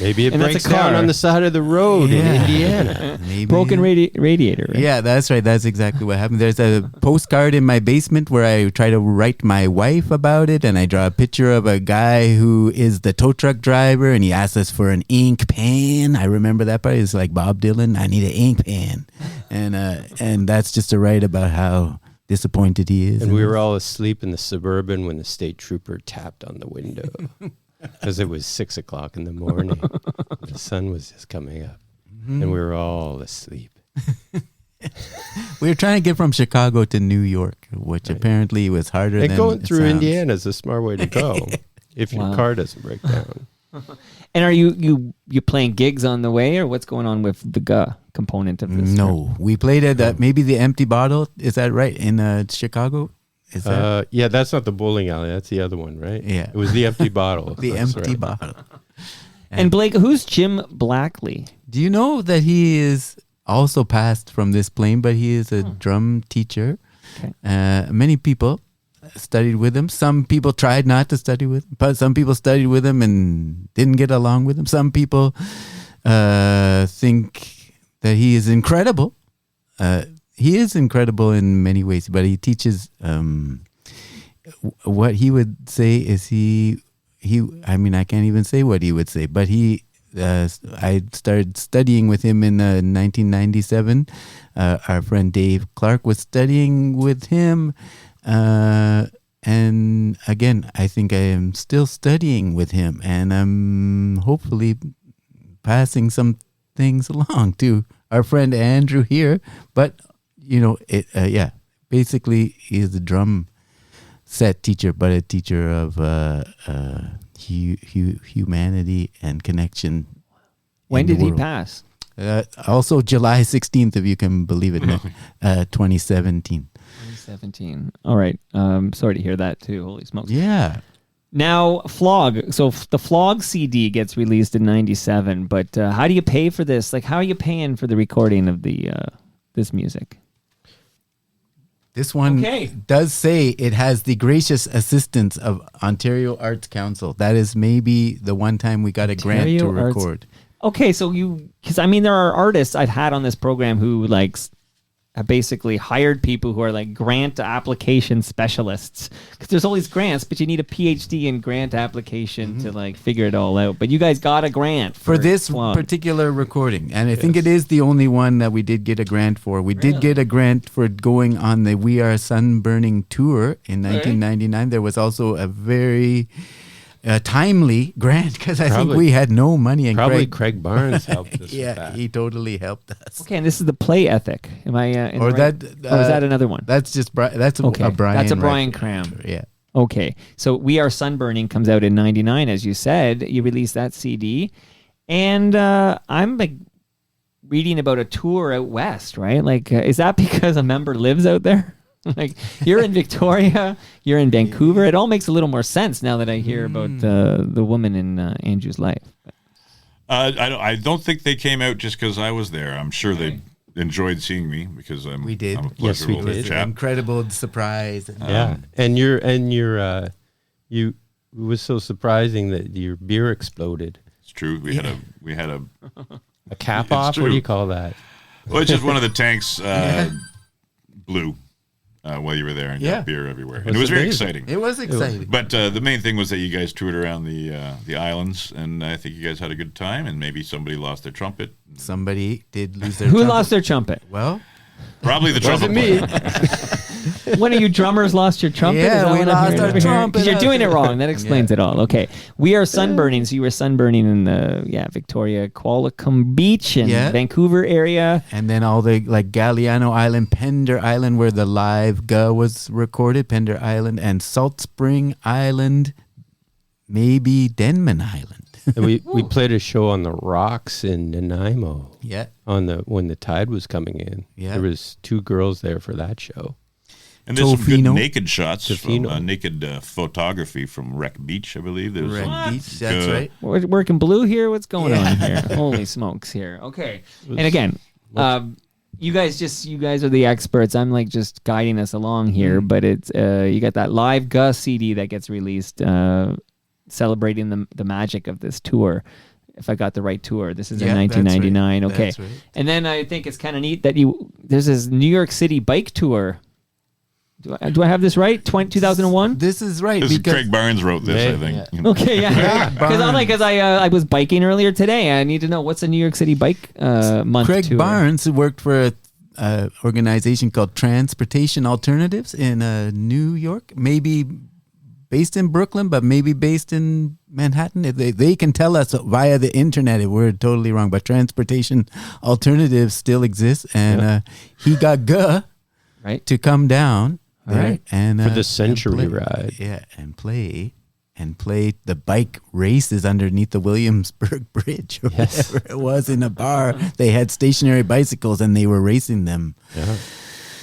Maybe it And that's breaks a car. down on the side of the road in Yeah. Indiana. Maybe. Broken radiator, right? Yeah, that's right. That's exactly what happened. There's a postcard in my basement where I try to write my wife about it, and I draw a picture of a guy who is the tow truck driver, and he asks us for an ink pen. I remember that part. It's like Bob Dylan, I need an ink pen. And that's just to write about how disappointed he is. And we were all asleep in the Suburban when the state trooper tapped on the window. Because it was 6 o'clock in the morning. The sun was just coming up. And we were all asleep. We were trying to get from Chicago to New York, which apparently was harder And than going it through sounds. Indiana is a smart way to go. If your Wow. car doesn't break down. And are you playing gigs on the way, or what's going on with the GUH component of this? No, we played at maybe the Empty Bottle. Is that right in Chicago? Is that Yeah, that's not the bowling alley. That's the other one, right? Yeah. It was the empty bottle. the That's empty right. bottle? And Blake, who's Jim Blackley? Do you know that he is also passed from this plane, but he is a drum teacher. Okay. Many people studied with him. Some people tried not to study with him, but some people studied with him and didn't get along with him. Some people think that he is incredible. He is incredible in many ways, but he teaches. What he would say is he. I mean, I can't even say what he would say, but he. I started studying with him in 1997. Our friend Dave Clarke was studying with him. And again, I think I am still studying with him, and I'm hopefully passing some things along to our friend Andrew here. But, basically he is a drum set teacher, but a teacher of humanity and connection. When in the did he world. pass? Also July 16th, if you can believe it, 2017. 2017. All right. Sorry to hear that too. Holy smokes. Yeah. Now, Flog. So the Flog CD gets released in 97, but how do you pay for this? Like, how are you paying for the recording of the this music? This one does say it has the gracious assistance of Ontario Arts Council. That is maybe the one time we got a grant to Ontario Arts- record. Okay, so because I mean, there are artists I've had on this program who have basically hired people who are like grant application specialists, because there's all these grants, but you need a PhD in grant application to figure it all out. But you guys got a grant For this Flog. particular recording. And I think it is the only one that we did get a grant for. We did get a grant for going on the We Are Sunburning tour in 1999. There was also a very timely grant, because I think Probably- we had no money. And Probably Craig Barnes helped us with yeah, that. he totally helped us. Okay, and this is the Play Ethic. Am I? In Or the right- that, or is that another one? That's just that's Okay, a Brian. that's a Brian record. Cram. Yeah. Okay, so We Are Sunburning comes out in 99, as you said. You released that CD. And I'm reading about a tour out west, right? Is that because a member lives out there? You're in Victoria, you're in Vancouver. It all makes a little more sense now that I hear about the woman in Andrew's life. I don't think they came out just because I was there. I'm sure they enjoyed seeing me because We did. I'm a Yes, we pleasurable did. It was an chap. incredible surprise. Yeah, and it was so surprising that your beer exploded. It's true. We had a A cap It's off? What do true. you call that? well, it's just one of the tanks blew while you were there, and Yeah. got beer everywhere, and That's it was very amazing. exciting. It was exciting. But the main thing was that you guys toured around the islands, and I think you guys had a good time, and maybe somebody lost their trumpet. Somebody did lose their Who trumpet. lost their trumpet? Well, Probably the trumpet Wasn't me. player. One of you drummers lost your trumpet? Yeah, Is that we what I'm lost hearing our over here? trumpet 'Cause you're out doing it there. wrong. That explains Yeah. it all. Okay. We Are Sunburning. So you were sunburning in the Victoria Qualicum Beach in Yeah. Vancouver area. and then all the Galliano Island, Pender Island, where the live GUH was recorded, Pender Island, and Salt Spring Island, maybe Denman Island. And we played a show on the rocks in Nanaimo Yeah. when the tide was coming in. Yeah. There was 2 girls there for that show. And there's some good Tofino. naked shots from Tofino. naked photography from Wreck Beach, I believe. There's Red some Beach, that's good- right. We're working blue here. What's going on here? Holy smokes here. Okay. And again, you guys are the experts. I'm just guiding us along here, but it's you got that live GUH CD that gets released celebrating the magic of this tour. If I got the right tour, this is in Yeah, that's 1999. right. Okay. That's right. And then I think it's kind of neat that there's this New York City bike tour. Do I have this right? 2001? This is right. This is because Craig Barnes wrote this, I Yeah. think. Okay, yeah. Barnes. Because I was biking earlier today. I need to know what's a New York City bike month Craig tour. Barnes worked for a organization called Transportation Alternatives in New York, maybe based in Brooklyn, but maybe based in Manhattan. If they can tell us via the internet if we're totally wrong, but Transportation Alternatives still exists, and he got GUH Right. to come down there right. and For the and Century play. Ride. Yeah, and play the bike races underneath the Williamsburg Bridge or whatever it was in a bar. They had stationary bicycles and they were racing them. Yeah.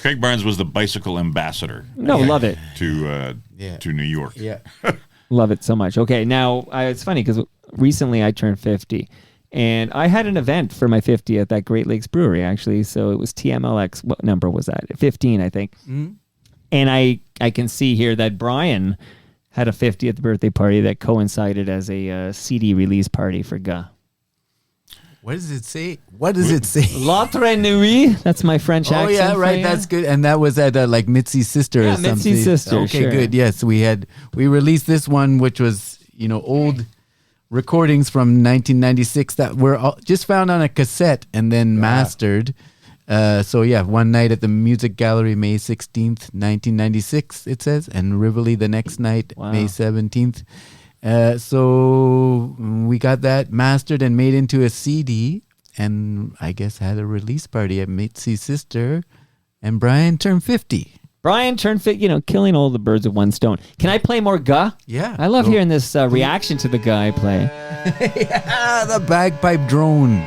Craig Barnes was the bicycle ambassador. No, love it. To New York. Yeah. Love it so much. Okay, now it's funny because recently I turned 50, and I had an event for my 50 at that Great Lakes Brewery, actually. So it was TMLX. What number was that? 15, I think. Mm-hmm. And I can see here that Brian had a 50th birthday party that coincided as a CD release party for GUH. What does it say? What does it say? L'autre nuit. That's my French accent. Oh yeah, right. That's good. And that was at like Mitzi's sister or something. Mitzi's sister. Okay, sure. good. Yes, we released this one, which was old recordings from 1996 that were just found on a cassette and then mastered. So yeah, one night at the Music Gallery, May 16th, 1996. It says, and Rivoli the next night, May 17th. So we got that mastered and made into a CD, and I guess had a release party at Mitzi's sister, and Brian turned 50. Brian turned 50, killing all the birds with one stone. Can I play more GUH? Yeah. I love hearing this reaction to the GUH I play. Yeah, the bagpipe drone.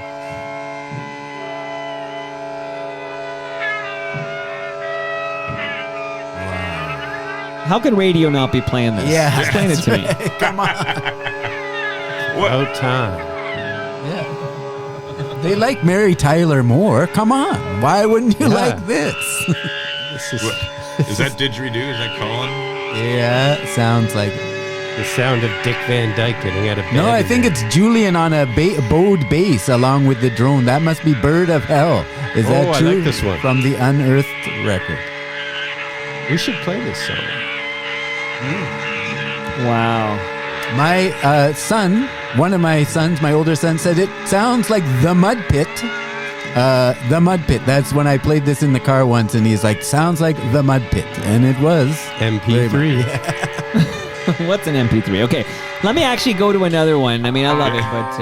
How could radio not be playing this? Yeah, Explain it to me. Come on. About time. Yeah. They like Mary Tyler more. Come on. Why wouldn't you like this? Is that didgeridoo? Is that Colin? Yeah, sounds like it. The sound of Dick Van Dyke getting out of bed. No, I think it's Julian on a bowed bass along with the drone. That must be Bird of Hell. Is that true? I like this one. From the Unearthed record. We should play this song. Wow. My son, one of my sons, my older son, said it sounds like The Mud Pit. The Mud Pit. That's when I played this in the car once, and he's like, sounds like The Mud Pit. And it was. MP3. What's an MP3? Okay, let me actually go to another one. I mean, I love it, but...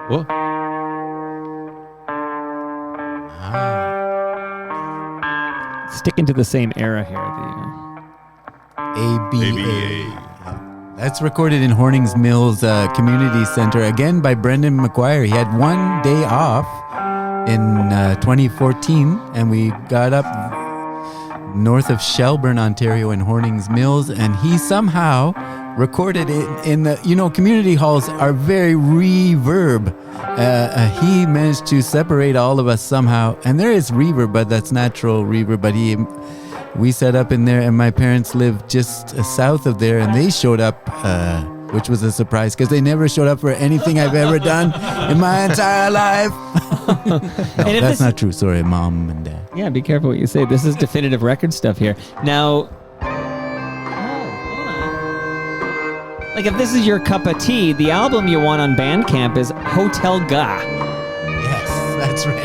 What? Sticking to the same era here. ABA. That's recorded in Hornings Mills Community Center, again by Brendan McGuire. He had one day off in 2014, and we got up north of Shelburne, Ontario in Hornings Mills, and he somehow recorded it in the, community halls are very reverb. He managed to separate all of us somehow, and there is reverb, but that's natural reverb, but we set up in there, and my parents lived just south of there, and they showed up, which was a surprise because they never showed up for anything I've ever done in my entire life. No, that's not true. Sorry, Mom and Dad. Yeah, be careful what you say. This is definitive record stuff here. Now, like if this is your cup of tea, the album you want on Bandcamp is Hotel GUH. Yes, that's right.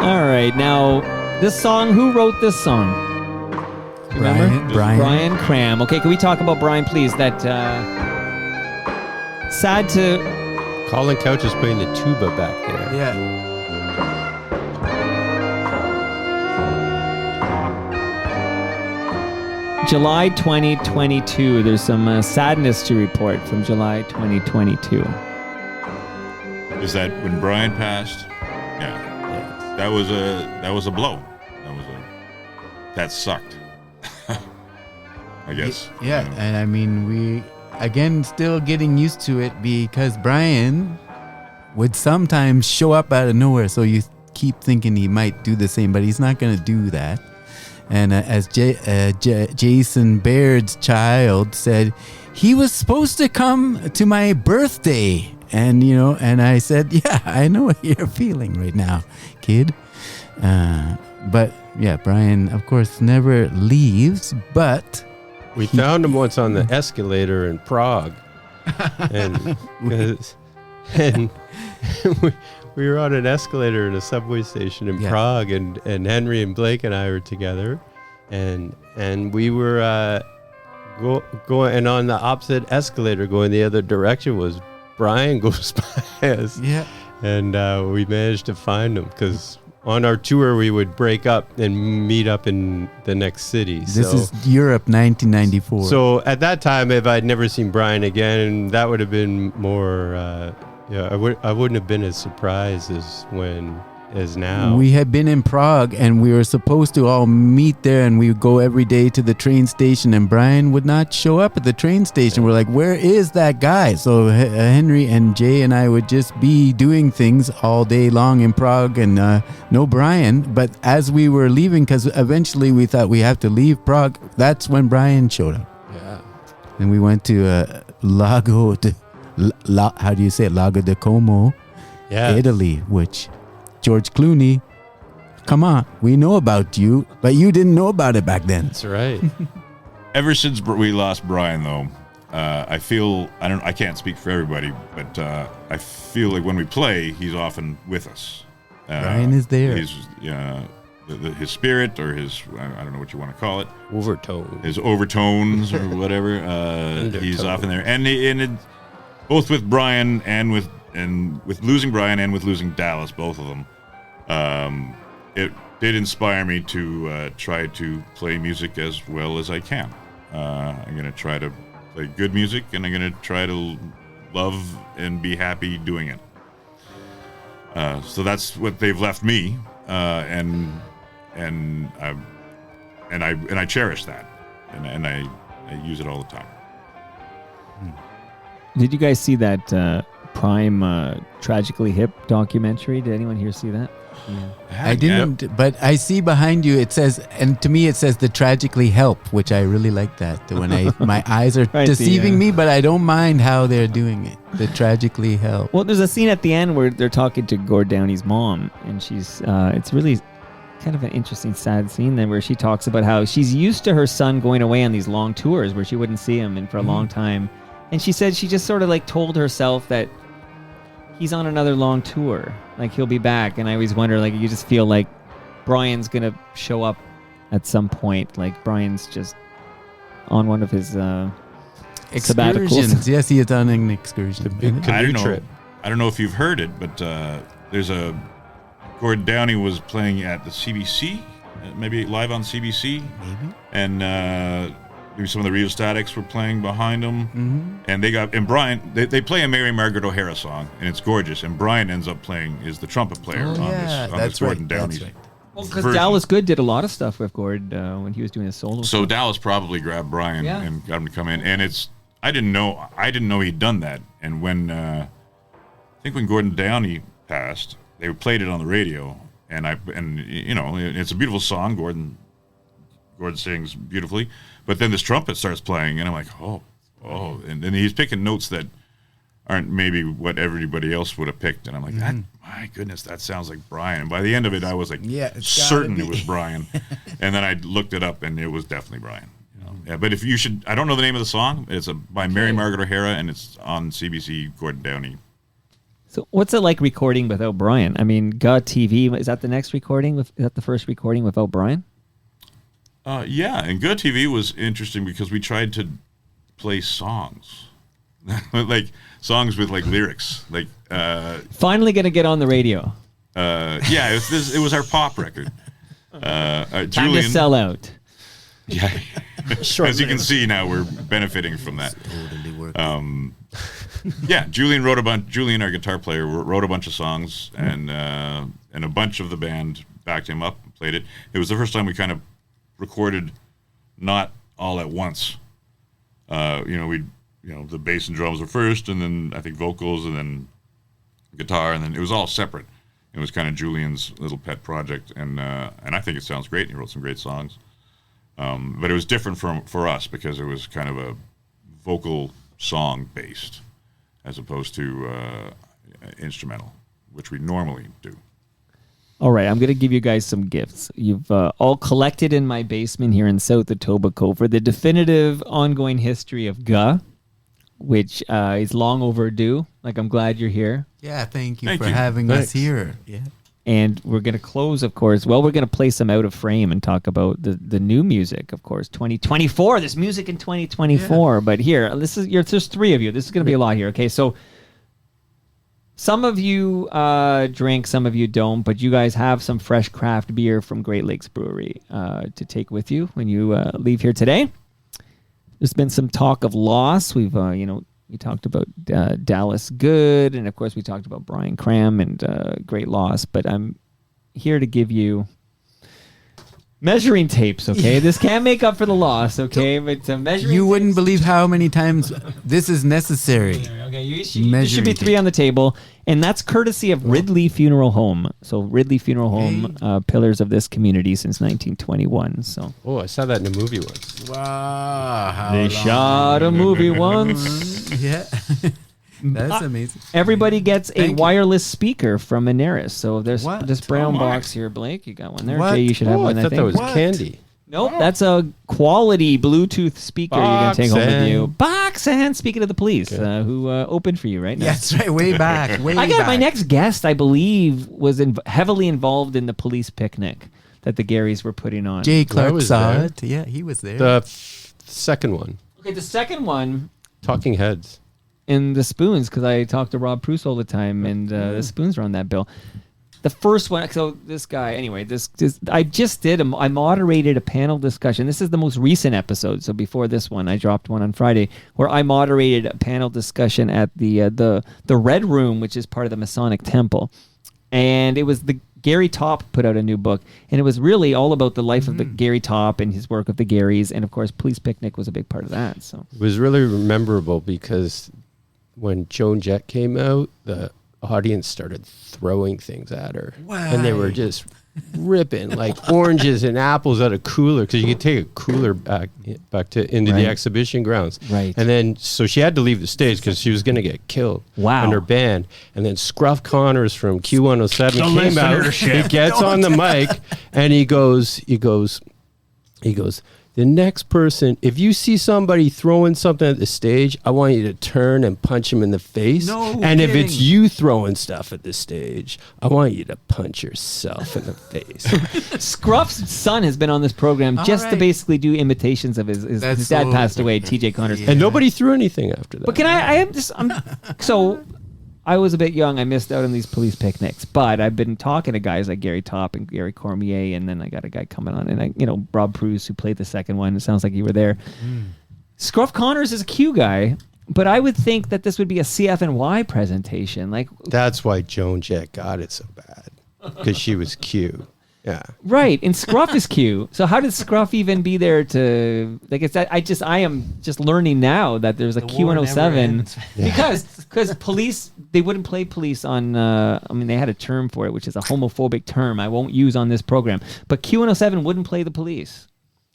All right, now this song. Who wrote this song? Do you remember? Brian Cram. Okay, can we talk about Brian, please? That sad to. Colin Couch is playing the tuba back there. Yeah. July 2022. There's some sadness to report from July 2022. Is that when Brian passed? Yeah. That was a blow. That sucked. I guess. Yeah, and I mean, we again still getting used to it because Brian would sometimes show up out of nowhere, so you keep thinking he might do the same, but he's not going to do that. And as Jason Baird's child said, he was supposed to come to my birthday. And, and I said, yeah, I know what you're feeling right now, kid. But, yeah, Brian, of course, never leaves, but... We found him once on the escalator in Prague. And we were on an escalator in a subway station in Prague, and Henry and Blake and I were together. And we were going, and on the opposite escalator going the other direction was Brian goes by us. Yeah. And we managed to find him because on our tour we would break up and meet up in the next city. This is Europe 1994. So at that time, if I'd never seen Brian again, that would have been more, I wouldn't have been as surprised as when as now. We had been in Prague, and we were supposed to all meet there, and we would go every day to the train station, and Brian would not show up at the train station. We're like, where is that guy? So Henry and Jay and I would just be doing things all day long in Prague, and no Brian. But as we were leaving, because eventually we thought we have to leave Prague, that's when Brian showed up. Yeah. And we went to Lago de Como, Yeah. Italy, which George Clooney, come on, we know about you, but you didn't know about it back then. That's right. Ever since we lost Brian, though, I feel I can't speak for everybody, but I feel like when we play, he's often with us. Brian is there. He's his spirit, or his, I don't know what you want to call it, Overtone. his overtones or whatever. He's often there, and both with Brian and with losing Brian and with losing Dallas, both of them. It did inspire me to try to play music as well as I can. I'm going to try to play good music, and I'm going to try to love and be happy doing it. So that's what they've left me, and I cherish that, and I use it all the time. Did you guys see that Prime Tragically Hip documentary? Did anyone here see that? Yeah. I didn't, but I see behind you, it says, and to me it says the Tragically Help, which I really like that. When my eyes are Right, deceiving me, but I don't mind how they're doing it. The Tragically Help. Well, there's a scene at the end where they're talking to Gord Downey's mom, and she's it's really kind of an interesting, sad scene then, where she talks about how she's used to her son going away on these long tours where she wouldn't see him in for a long time. And she said she just sort of like told herself that he's on another long tour, like he'll be back. And I always wonder, like, you just feel like Brian's gonna show up at some point, like Brian's just on one of his Excursions. sabbaticals. Yes, he is on an excursion. The big I canoe don't know. trip. I don't know if you've heard it, but Gord Downey was playing at the CBC, maybe live on CBC, Maybe. and maybe some of the Rheostatics were playing behind him, and Brian, they play a Mary Margaret O'Hara song, and it's gorgeous, and Brian ends up playing is the trumpet player on this Gordon Downey. That's right. Well, because version. Dallas Good did a lot of stuff with Gord when he was doing his solo. So Dallas probably grabbed Brian Yeah. and got him to come in, and I didn't know he'd done that, and when I think when Gordon Downey passed, they played it on the radio, and you know, it's a beautiful song. Gordon sings beautifully, but then this trumpet starts playing, and I'm like, oh, and then he's picking notes that aren't maybe what everybody else would have picked, and I'm like, my goodness, that sounds like Brian. And by the end of it, I was like, Yeah, it's certain gotta it be. was Brian, and then I looked it up, and it was definitely Brian. You know? Yeah, but if you should, I don't know the name of the song. It's by Mary Margaret O'Hara, and it's on CBC. Gordon Downey. So what's it like recording without Brian? I mean, GUH TV, is that the next recording? Is that the first recording without Brian? Yeah, and GUH TV was interesting because we tried to play songs, like songs with like lyrics, like Finally going to get on the radio. yeah, it was our pop record. Time Julian, to sell out. yeah, as you can see now, we're benefiting from that. Totally working. Yeah, Julian, our guitar player, wrote a bunch of songs, and a bunch of the band backed him up and played it. It was the first time we kind of recorded not all at once. The bass and drums were first, and then I think vocals, and then guitar, and then it was all separate. It was kind of Julian's little pet project, and I think it sounds great. He wrote some great songs, but it was different for us because it was kind of a vocal song based as opposed to instrumental, which we normally do. All right, I'm going to give you guys some gifts. You've all collected in my basement here in South Etobicoke for the definitive ongoing history of GUH, which is long overdue. Like, I'm glad you're here. Yeah, thank you Thank for you. having Thanks. us here. Yeah. And we're going to close, of course. Well, we're going to play some out of frame and talk about the new music, of course. 2024. There's music in 2024. But here, there's three of you. This is going to be a lot here. Okay, so some of you drink, some of you don't, but you guys have some fresh craft beer from Great Lakes Brewery to take with you when you leave here today. There's been some talk of loss. We've, we talked about Dallas Good, and of course we talked about Brian Cram and great loss. But I'm here to give you measuring tapes, okay? This can't make up for the loss, okay? But measuring You wouldn't tapes. believe how many times this is necessary. Okay, there should be Measuring 3 on the table, and that's courtesy of Ridley Funeral Home. So Ridley Funeral Home, pillars of this community since 1921. So Oh, I saw that in a movie once. Wow. they shot a movie once. Yeah. That's amazing. Everybody gets a Thank you. wireless speaker from Moneris. So there's What? this brown Oh, my. box here, Blake. You got one there. What? Jay, you should have Oh, I one. I thought think. that was What? candy. Nope, that's a quality Bluetooth speaker you're gonna take home with Boxen. you. Boxen. Speaking of the police, who opened for you right now. Yeah, that's right. Way back. Way I got back. my next guest. I believe was heavily involved in the police picnic that the Garys were putting on. Jay Clarke was saw there. it. Yeah, he was there. The second one, Okay, the second one Talking Heads. in the Spoons, because I talk to Rob Pruce all the time, and the Spoons are on that bill. The first one, so this guy, anyway, I moderated a panel discussion. This is the most recent episode. So before this one, I dropped one on Friday where I moderated a panel discussion at the Red Room, which is part of the Masonic Temple. And it was Gary Topp put out a new book, and it was really all about the life of the Gary Topp and his work with the Garys. And of course, Police Picnic was a big part of that. So It was really memorable because when Joan Jett came out, the audience started throwing things at her. And they were Why? just ripping like oranges and apples out of cooler because you could take a cooler back into Right. the exhibition grounds. Right. And then so she had to leave the stage because she was going to get killed. Wow. And her band. And then Scruff Connors from Q107 Don't came listen to out. her shit. He gets on the mic and he goes, the next person, if you see somebody throwing something at the stage, I want you to turn and punch him in the face. No and if it's kidding. you throwing stuff at the stage, I want you to punch yourself in the face. Scruff's son has been on this program All just to right. basically do imitations of his That's dad so- passed away, TJ Connors. Yeah. And nobody threw anything after that. But can I am just so I was a bit young. I missed out on these police picnics, but I've been talking to guys like Gary Topp and Gary Cormier, and then I got a guy coming on, and Rob Pruce, who played the second one. It sounds like you were there. Scruff Connors is a Q guy, but I would think that this would be a CFNY presentation. Like, That's why Joan Jett got it so bad. Because she was Q. Yeah. right, and Scruff is Q. So how did Scruff even be there to like? It's that I am just learning now that there's a The war never Q107 ends. because police, they wouldn't play police on. I mean, they had a term for it, which is a homophobic term I won't use on this program. But Q107 wouldn't play the police,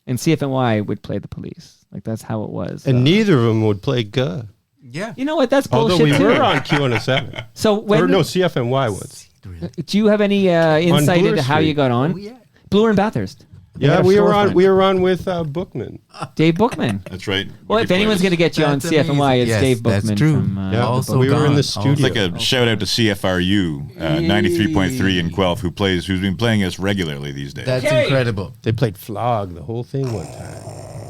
and CFNY would play the police. Like that's how it was. And neither of them would play GUH. Yeah. you know what? That's Although bullshit we too. were on Q107. So when Or no, CFNY was. do you have any insight Bloor into how Street. you got on? Oh, yeah. Bloor and Bathurst. They Yeah, had a we were on. storefront. We were on with Bookman. Dave Bookman. That's right. Well, if anyone's going to get you on That's CFNY, amazing. it's Yes, Dave that's Bookman. true. From, Yeah, Also we were in the gone. It's studio. like a shout out to CFRU 93.3 in Guelph, who's been playing us regularly these days. That's Okay. incredible. They played Flog the whole thing one time.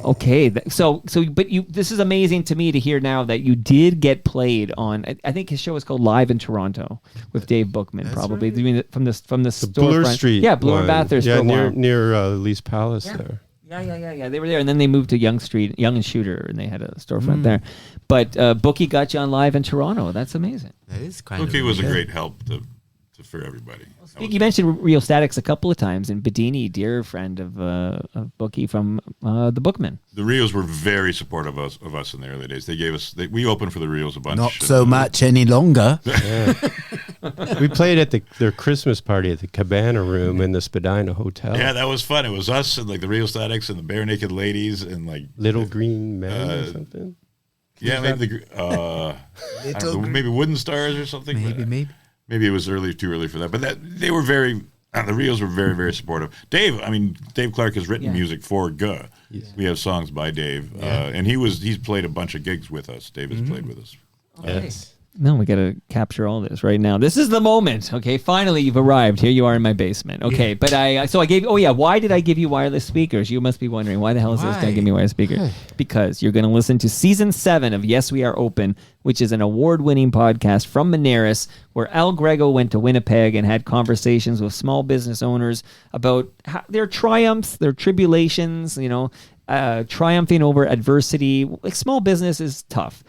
Okay, but this is amazing to me to hear now that you did get played on. I think his show was called Live in Toronto with Dave Bookman, probably doing it from the Bloor storefront. Street. Yeah, Bloor and one. Bathurst. Yeah, for a while. near Lee's Palace there. Yeah. They were there, and then they moved to Yonge Street, Yonge and Shooter, and they had a storefront there. But Bookie got you on Live in Toronto. That's amazing. That is kind Bookie of was a good. great help for everybody. You mentioned Real Statics a couple of times, and Bedini, dear friend of Bookie from the Bookman. The Rios were very supportive of us in the early days. They gave us. We opened for the Rios a bunch. Not so much any longer. We played at their Christmas party at the Cabana Room in the Spadina Hotel. Yeah, that was fun. It was us and like the Real Statics and the Bare Naked Ladies and like Little Green Men or something. yeah, maybe I don't know, maybe Wooden Stars or something. Maybe. Maybe it was too early for that. But they were very. The Rios were very, very supportive. Dave Clarke has written music for GUH. Yes. We have songs by Dave, and he's played a bunch of gigs with us. Dave has played with us. Yes. No, we got to capture all this right now. This is the moment. Okay, finally you've arrived. Here you are in my basement. Okay, but I gave. Oh yeah, why did I give you wireless speakers? You must be wondering why the hell is this guy Why? giving me wireless speakers? Because you're going to listen to season 7 of Yes We Are Open, which is an award-winning podcast from Moneris, where Al Grego went to Winnipeg and had conversations with small business owners about their triumphs, their tribulations. triumphing over adversity. Like small business is tough.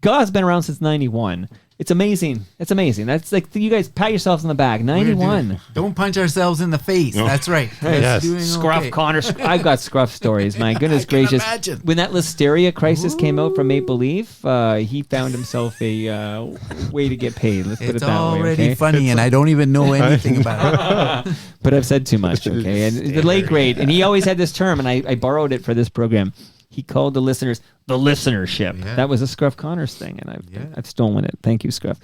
GUH's been around since '91, It's amazing. It's amazing. That's like you guys pat yourselves on the back. 91. Don't punch ourselves in the face. No. That's right. Yes. Doing Scruff okay. Connor. I've got scruff stories. My goodness I can gracious. imagine. When that Listeria crisis came out from Maple Leaf, he found himself a way to get paid. Let's put it It's that way. already Okay? funny, and I don't even know anything about it. But I've said too much, okay? And the late great, and he always had this term, and I borrowed it for this program. He called the listeners the listenership. Yeah. That was a Scruff Connors thing, and I've stolen it. Thank you, Scruff.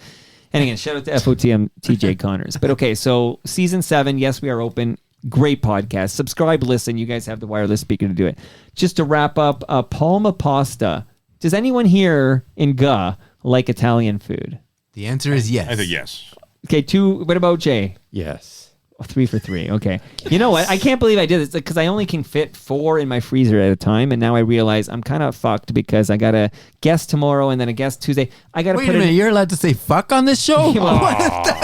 And again, shout out to FOTM TJ Connors. But okay, so season 7, yes, we are open. Great podcast. Subscribe, listen. You guys have the wireless speaker to do it. Just to wrap up, Palma Pasta. Does anyone here in GUH like Italian food? The answer is yes. I think yes. Okay, 2. What about Jay? Yes. 3 for 3. Okay. You know what? I can't believe I did this because I only can fit 4 in my freezer at a time, and now I realize I'm kind of fucked because I got a guest tomorrow and then a guest Tuesday. I got to Wait put a it. minute, you're allowed to say fuck on this show? Well,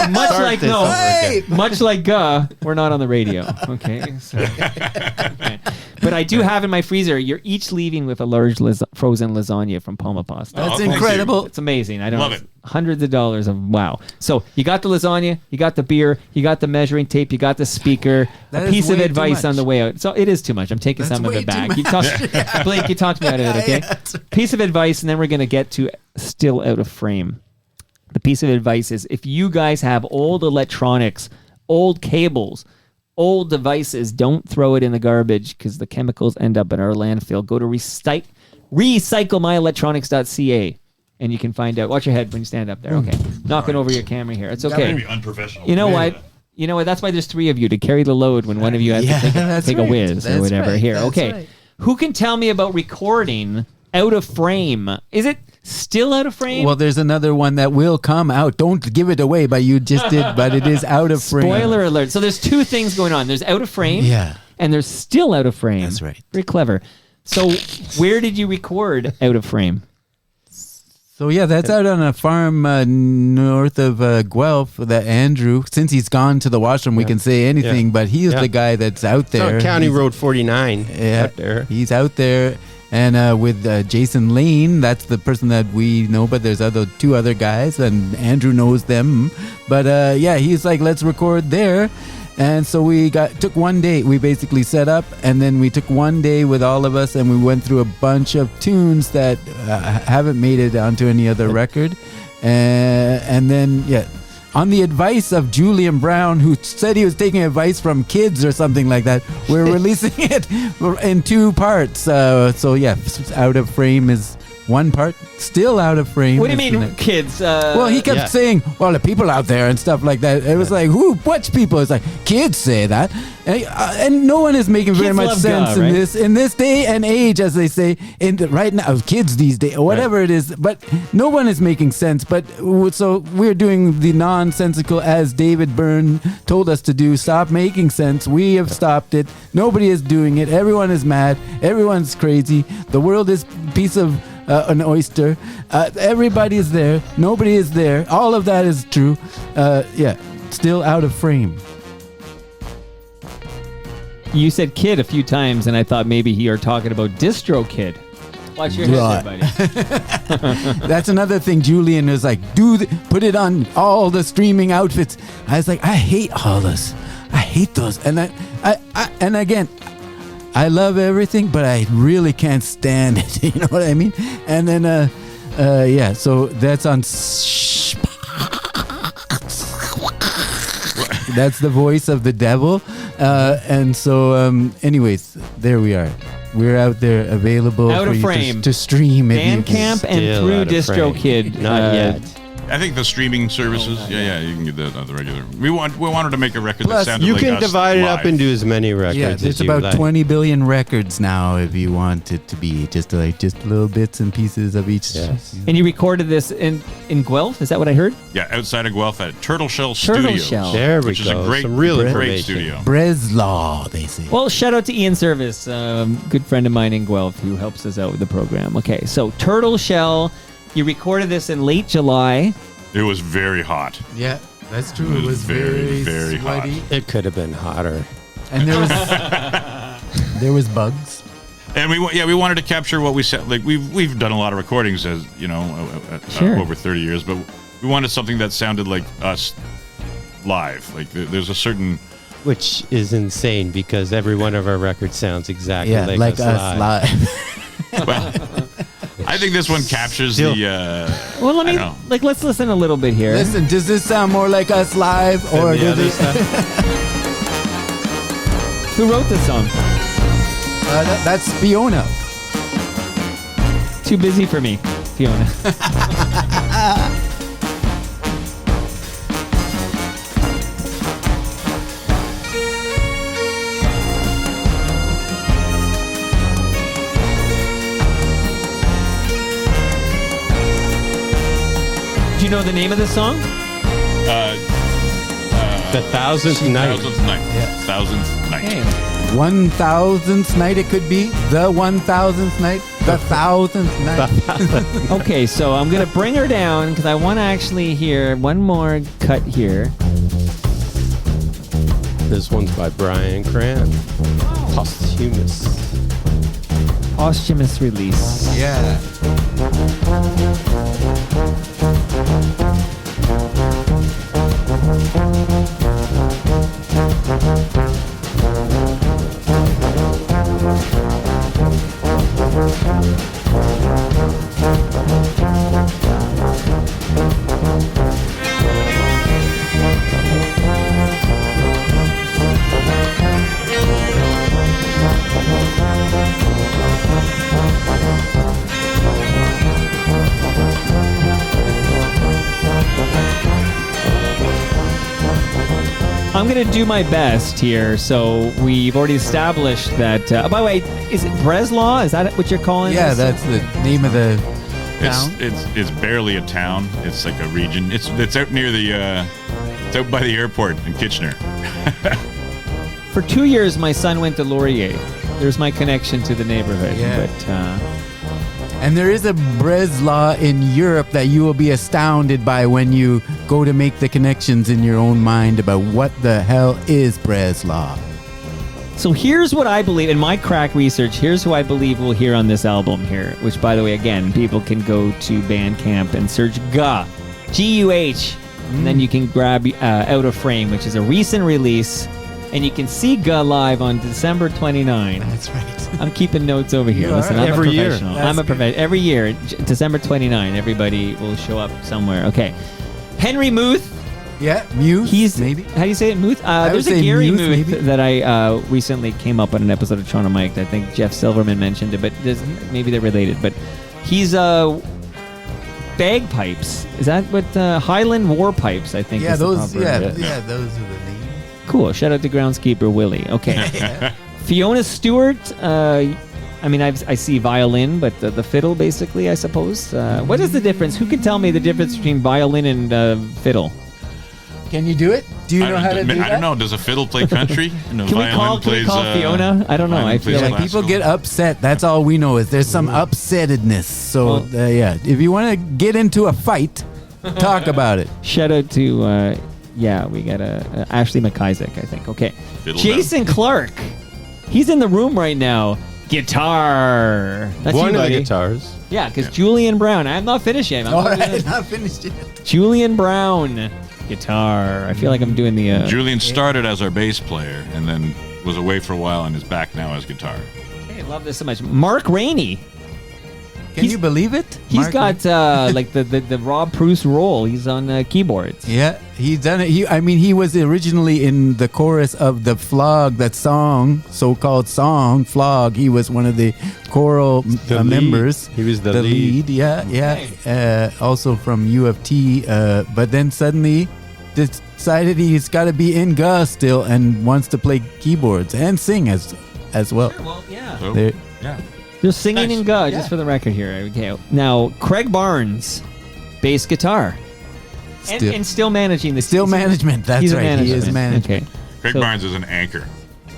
much like this over again. much like GUH, we're not on the radio. Okay. So, okay. But I do have in my freezer. You're each leaving with a large frozen lasagna from Palma Pasta. That's thank you. incredible. It's amazing. I don't Love know. it. Hundreds of dollars of wow. So you got the lasagna, you got the beer, you got the measuring tape, you got the speaker, That a is piece of way too advice on much. the way out. So it is too much. I'm taking That's some of way it too back. much. You talked, Blake, you talked me out of it, okay? Yeah, that's right. Piece of advice, and then we're going to get to still out of frame. The piece of advice is if you guys have old electronics, old cables, old devices, don't throw it in the garbage because the chemicals end up in our landfill. Go to recyclemyelectronics.ca and you can find out. Watch your head when you stand up there. Okay. Knocking over your camera here. It's okay. Maybe unprofessional. You know what? You know what? That's why there's 3 of you to carry the load when one of you has Yeah, to that's take a right. whiz or That's whatever. right. Here. That's Okay. right. Who can tell me about recording out of frame? Is it still out of frame? Well, there's another one that will come out. Don't give it away, but you just did. But it is out of frame. Spoiler alert. So there's 2 things going on. There's out of frame. Yeah. And there's still out of frame. That's right. Very clever. So where did you record out of frame? So yeah, that's out on a farm north of Guelph. That Andrew, since he's gone to the washroom, we can say anything. Yeah. But he's Yeah. the guy that's out It's there. on County He's- Road 49 Yeah, up there. he's out there, and with Jason Lane, that's the person that we know. But there's 2 other guys, and Andrew knows them. But yeah, he's like, let's record there. And so we took one day. We basically set up, and then we took one day with all of us, and we went through a bunch of tunes that haven't made it onto any other record. And then, yeah, on the advice of Julian Brown, who said he was taking advice from kids or something like that, we're releasing it in 2 parts. So yeah, out of frame is one part, still out of frame. What do you is the mean, next. kids? Well, he kept Yeah. saying, well, the people out there and stuff like that. It was like, which people? It's like, kids say that. And no one is making very Kids much love sense God, in right? this day and age, as they say, right now, kids these days, or whatever it is. But no one is making sense. But so we're doing the nonsensical, as David Byrne told us to do. Stop making sense. We have stopped it. Nobody is doing it. Everyone is mad. Everyone's crazy. The world is a piece of an oyster. Everybody is there. Nobody is there. All of that is true. Yeah, still out of frame. You said kid a few times, and I thought maybe you're talking about Distro Kid. Watch your head there, buddy. That's another thing. Julian is like, put it on all the streaming outfits. I was like, I hate all this. I hate those. And and again, I love everything, but I really can't stand it. You know what I mean? And then, yeah, so that's on. That's the voice of the devil. And so, anyways, there we are. We're out there available Out for of you frame. to stream. If you- Bandcamp and Still through out of Distro frame. Kid. Not yet. I think the streaming services. Yeah, you can get that on the regular. We wanted to make a record Plus, that sounded You like can us divide it up live. into as many records Yeah, as it's you about like. 20 billion records now. If you want it to be just little bits and pieces of each. Yes. And you recorded this in Guelph? Is that what I heard? Yeah, outside of Guelph at Turtle Shell Turtle Studios. Shell. There we Which is go. a great, Some real great information. studio. Breslaw, they say. Well, shout out to Ian Service, good friend of mine in Guelph who helps us out with the program. Okay, so Turtle Shell, you recorded this in late July. It was very hot. Yeah, that's true. It was very, very sweaty. hot. It could have been hotter. And there was bugs. And we wanted to capture what we said. Like we've done a lot of recordings, as you know, Sure. over 30 years, but we wanted something that sounded like us live. Like there's a certain. Which is insane because every one of our records sounds exactly Yeah, like us live. Well, I think this one captures the. Well, let I me don't know. let's listen a little bit here. Listen, does this sound more like us live, or the does other it? stuff. Who wrote this song? That's Fiona. Too busy for me, Fiona. Do you know the name of this song? The thousandth night. Thousandth night. Hey. 1000th night. It could be the 1000th night, the 1000th night. Okay, so I'm gonna bring her down because I want to actually hear one more cut here. This one's by Brian Cran. Posthumous. Posthumous release. Yeah. I'm gonna do my best here. So we've already established that. By the way, is it Breslau? Is that what you're calling? Yeah, this? that's the name of the town. It's barely a town. It's like a region. It's out near the. It's out by the airport in Kitchener. For 2 years, my son went to Laurier. There's my connection to the neighborhood. Yeah. But And there is a Breslau in Europe that you will be astounded by when you go to make the connections in your own mind about what the hell is Breslau. so here's what I believe in my crack research. Here's who I believe we'll hear on this album here. Which, by the way, again, people can go to Bandcamp and search GUH, GUH, and then you can grab Out of Frame, which is a recent release. And you can see GUH live on December 29. That's right. I'm keeping notes over here. You Listen, are. I'm Every a year. professional. That's I'm a good. professional. Every year, December 29, everybody will show up somewhere. Okay. Henry Muth. Yeah, Muse. He's maybe. How do you say it, Muth? would There's a say Gary Muth, Muth maybe. that I recently came up on an episode of Toronto Mike. I think Jeff Silverman mentioned it, but maybe they're related. But he's bagpipes. Is that what Highland War Pipes? I think. Yeah, is the those. proper- Yeah, those are the names. Cool. Shout out to groundskeeper Willie. Okay. Fiona Stewart. I mean, I see violin, but the fiddle, basically, I suppose. What is the difference? Who can tell me the difference between violin and fiddle? Can you do it? Do you know how to do that? I don't know. Does a fiddle play country? And a Can we violin call Fiona? I don't know. violin I feel plays like Like people classical. get upset. That's all we know is there's some upsettedness. So Well- yeah, if you want to get into a fight, talk about it. shout out to we got Ashley McIsaac, I think. Okay, Fiddle Jason Clarke. He's in the room right now. Guitar. That's One you, of the buddy. guitars. Yeah, because Julian Brown. I'm not finished yet. I'm All not right, finished. not finished yet. Julian Brown. Guitar. I feel like I'm doing the. Julian started as our bass player and then was away for a while and is back now as guitar. I love this so much. Mark Rainey. Can you believe it? He's Mark? got like the Rob Proust role. He's on keyboards. Yeah, he's done it. He was originally in the chorus of the Flog, that song, so-called song, Flog. He was one of the choral The lead. members. He was the lead. Yeah. Also from U of T. But then suddenly decided he's got to be in GUH still and wants to play keyboards and sing as well. Well, yeah. So, There- yeah. They're singing Nice. in GUH, Yeah. just for the record here. Okay. Now, Craig Barnes, bass guitar. Still- And still managing the Still management. That's He's a right. He is management. management. Okay. Craig So- Barnes is an anchor.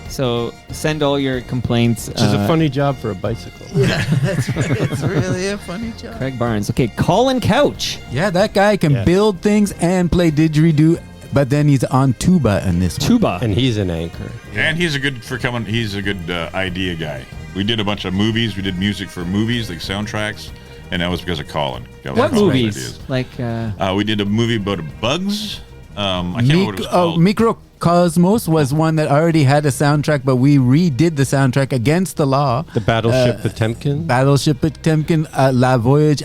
So send all your complaints. Which is a funny job for a bicycle. It's really a funny job. Craig Barnes. Okay, Colin Couch. Yeah, that guy can Yes. build things and play didgeridoo, but then he's on tuba in this one. Tuba. And he's an anchor. And he's a good idea guy. we did a bunch of movies. We did music for movies, like soundtracks, and that was because of Colin. That was What Colin's movies? ideas. Like We did a movie about bugs. I can't remember what it was called. Microcosmos was one that already had a soundtrack, but we redid the soundtrack against the law. The Battleship Potemkin. Battleship Potemkin, La Voyage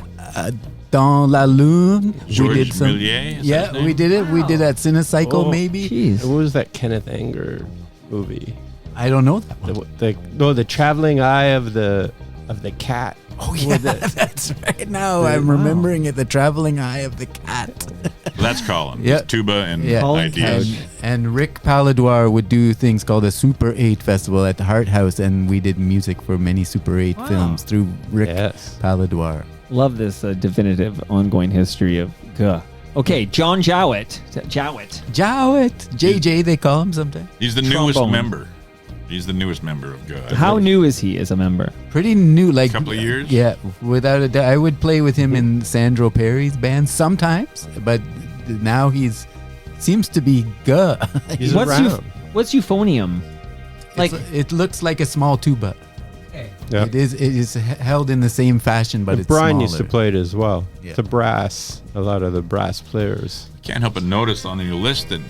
dans la Lune. Georges Méliès, is that his name? we did it. We did that Cinecycle, Oh, maybe. jeez. What was that Kenneth Anger movie? I don't know that one. The Traveling Eye of the Cat. Oh yeah, that's right. Now I'm remembering it. The Traveling Eye of the Cat. That's Colin. Yeah. It's tuba and Yeah. ideas. And Rick Paladoir would do things called the Super 8 Festival at the Hart House, and we did music for many Super 8 films through Rick Yes. Paladoir. Love this definitive ongoing history of GUH. Okay, John Jowett. Jowett, JJ they call him sometimes. He's the newest Trombone. member. He's the newest member of GUH. How new is he as a member? Pretty new, like Couple of years? Yeah, without a doubt. I would play with him in Sandro Perry's band sometimes, but now seems to be GUH. He's What's around. what's euphonium? Like It looks like a small tuba. Yeah. It is held in the same fashion, but it's Brian smaller. used to play it as well. Yeah. The brass, a lot of the brass players. Can't help but notice on your list that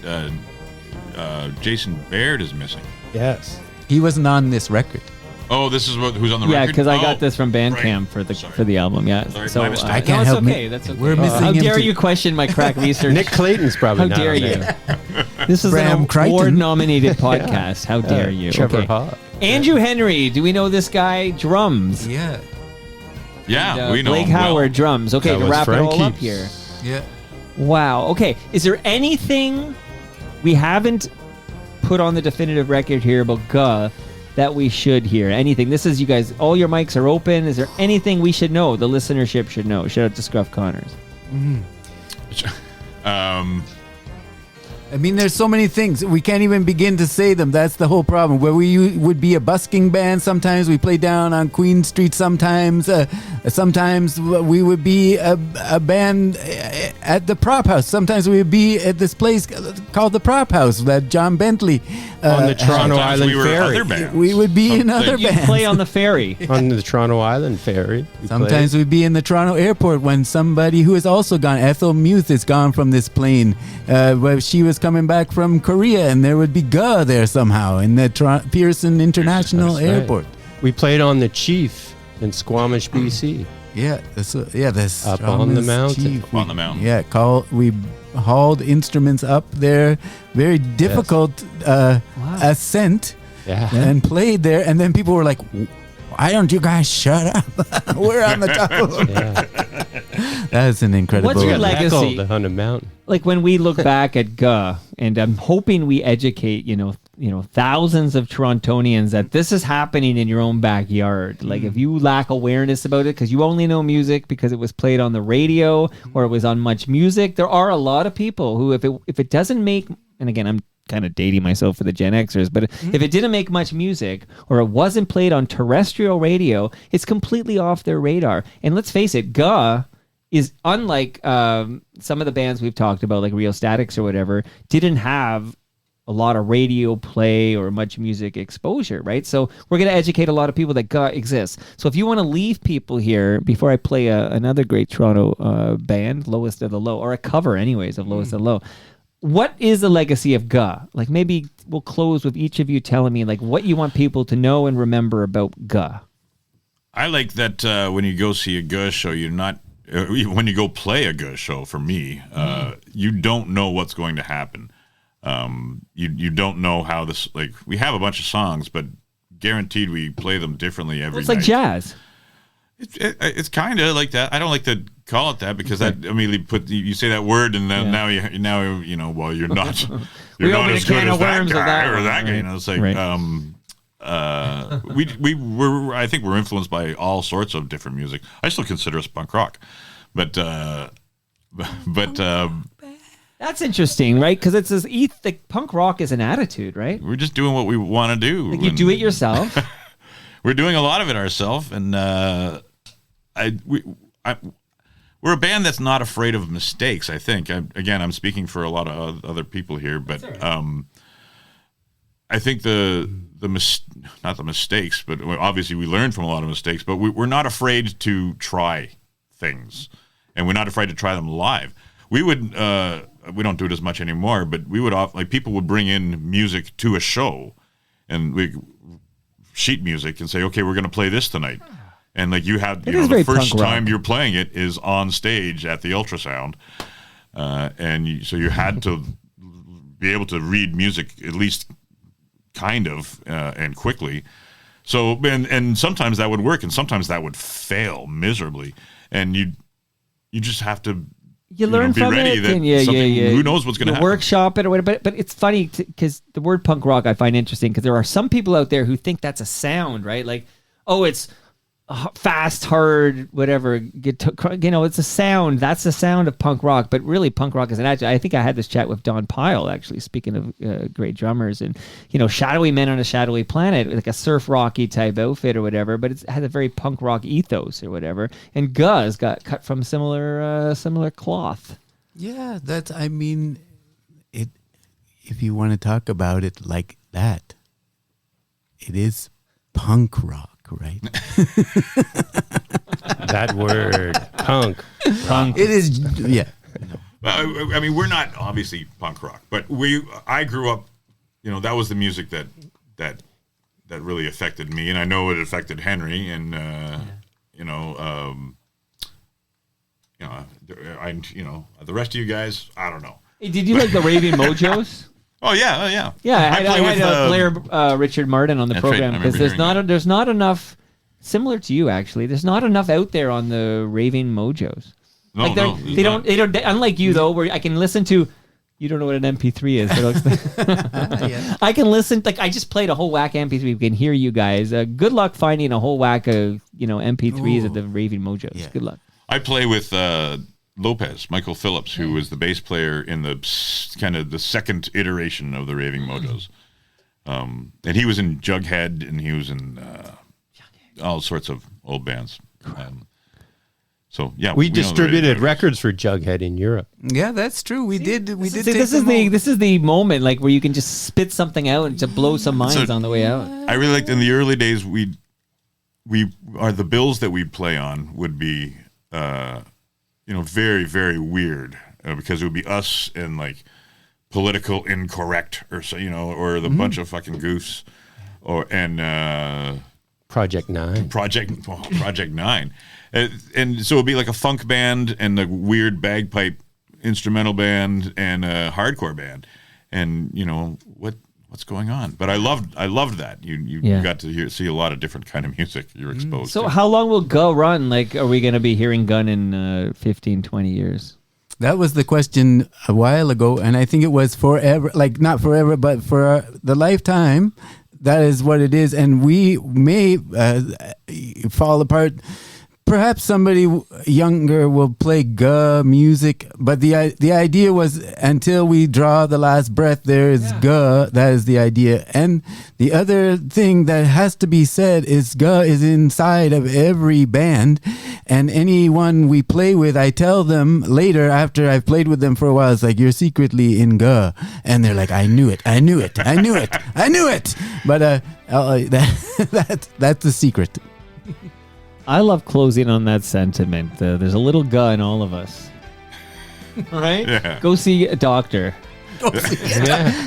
Jason Baird is missing. Yes. He wasn't on this record. Oh, this is who's on the yeah, record? because I Oh, got this from Bandcamp right. for the Sorry. album. Yeah, Sorry, so my mistake. I can't no, help it's okay. me. That's okay. We're missing How him dare too. you question my crack research? Nick Clayton's probably How not dare on you? there. This is Bram an Crichton. award-nominated podcast. How dare you? Trevor Okay. Hawk. Andrew Henry. Do we know this guy? Drums. Yeah, Yeah, we know Blake him well. Howard drums. Okay, That to was wrap it all up Frankie's. here. yeah. Wow. Okay. Is there anything we haven't put on the definitive record here about GUH that we should hear? Anything? This is you guys. All your mics are open. Is there anything we should know? The listenership should know. Shout out to Scruff Connors. I mean, there's so many things. We can't even begin to say them. That's the whole problem. Where we would be a busking band. Sometimes we play down on Queen Street. Sometimes we would be a band at the Prop House. Sometimes we would be at this place called the Prop House that John Bentley On the Toronto Sometimes Island we were Ferry. other bands. We would be in other You bands. play on the ferry. On the Toronto Island Ferry. we Sometimes played. we'd be in the Toronto airport when somebody who has also gone, Ethel Muth, is gone from this plane. Where she was coming back from Korea, and there would be GUH there somehow in the Pearson International That's right. Airport. We played on the Chief in Squamish, BC. Yeah, that's Up on the mountain. Up on the mountain. Yeah, we hauled instruments up there, very difficult ascent, Yeah. and played there. And then people were like, "Why don't you guys shut up? We're on the top of Yeah. That's an incredible. What's your We got legacy? heckled on a mountain. Like when we look back at GUH, and I'm hoping we educate, thousands of Torontonians that this is happening in your own backyard. Like if you lack awareness about it because you only know music because it was played on the radio or it was on Much Music, there are a lot of people who, if it doesn't make, and again, I'm kind of dating myself for the Gen Xers, but if it didn't make much music or it wasn't played on terrestrial radio, it's completely off their radar. And let's face it, GUH is unlike some of the bands we've talked about, like Real Statics or whatever, didn't have a lot of radio play or much music exposure, right? So we're going to educate a lot of people that GUH exists. So if you want to leave people here, before I play another great Toronto band, Lowest of the Low, or a cover anyways of Lowest of the Low, what is the legacy of GUH? Like maybe we'll close with each of you telling me like what you want people to know and remember about GUH. I like that when you go see a GUH show, you're not when you go play a GUH show. For me, you don't know what's going to happen. You don't know how this. Like we have a bunch of songs, but guaranteed we play them differently every It's night. like jazz. It's kind of like that. I don't like to call it that because that immediately you say that word and then now you're not you're not opened as a good can as of that worms of guy that or one, that guy. right. It's like Right. we were I think we're influenced by all sorts of different music. I still consider us punk rock, but That's interesting, right? Because it's this like punk rock is an attitude, right? we're just doing what we want to do. Like you and do it yourself. We're doing a lot of it ourselves, and we're a band that's not afraid of mistakes. I think. I'm speaking for a lot of other people here, but I think not the mistakes, but obviously we learned from a lot of mistakes, but we're not afraid to try things, and we're not afraid to try them live. We would, we don't do it as much anymore, but we would like people would bring in music to a show, and sheet music, and say, okay, we're going to play this tonight. And like you had, the first time you're playing it is on stage at the ultrasound, so you had to be able to read music at least kind of and quickly. So and sometimes that would work, and sometimes that would fail miserably, and you just have to learn be from ready it. that who knows what's going to happen. Workshop it or whatever. But it's funny because the word punk rock I find interesting because there are some people out there who think that's a sound, right? Like, oh, it's fast, hard, whatever. It's a sound. That's the sound of punk rock. But really, punk rock is an attitude. I think I had this chat with Don Pyle, actually, speaking of great drummers. And, Shadowy Men on a Shadowy Planet, like a surf rocky type outfit or whatever. But it has a very punk rock ethos or whatever. And Guz got cut from similar cloth. Yeah, if you want to talk about it like that, it is punk rock. Right. That word, punk. It is, yeah. I mean, we're not obviously punk rock, but I grew up, that was the music that really affected me, and I know it affected Henry, and the rest of you guys, I don't know. Hey, did you like the Raving Mojos? Oh yeah. Yeah, I had Blair Richard Martin on the program because there's not enough. Similar to you, actually, there's not enough out there on the Raving Mojos. They don't. Unlike you though, where I can listen to. You don't know what an MP3 is. But I can listen. Like I just played a whole whack MP3. We can hear you guys. Good luck finding a whole whack of MP3s of the Raving Mojos. Yeah. Good luck. I play with Lopez, Michael Phillips, who was the bass player in the kind of the second iteration of the Raving Mojos. And he was in Jughead, and he was in all sorts of old bands. We distributed records for Jughead in Europe. Yeah, that's true. We did. This is the moment like where you can just spit something out and to blow some minds on the way out. I really liked in the early days. We are the bills that we'd play on would be. Very, very weird because it would be us and like political incorrect or or the bunch of fucking goofs and Project 9. Project 9. And so it'd be like a funk band and a weird bagpipe instrumental band and a hardcore band. And what's going on? But I loved that. You got to see a lot of different kind of music you're exposed to. So how long will Go run? Like, are we going to be hearing Gun in 15, 20 years? That was the question a while ago, and I think it was forever. Like, not forever, but for the lifetime. That is what it is, and we may fall apart. Perhaps somebody younger will play music, but the idea was until we draw the last breath, there is that is the idea. And the other thing that has to be said is is inside of every band, and anyone we play with, I tell them later after I've played with them for a while, it's like, you're secretly in and they're like, I knew it. But that's the secret. I love closing on that sentiment. There's a little in all of us. Right? Yeah. Go see a doctor.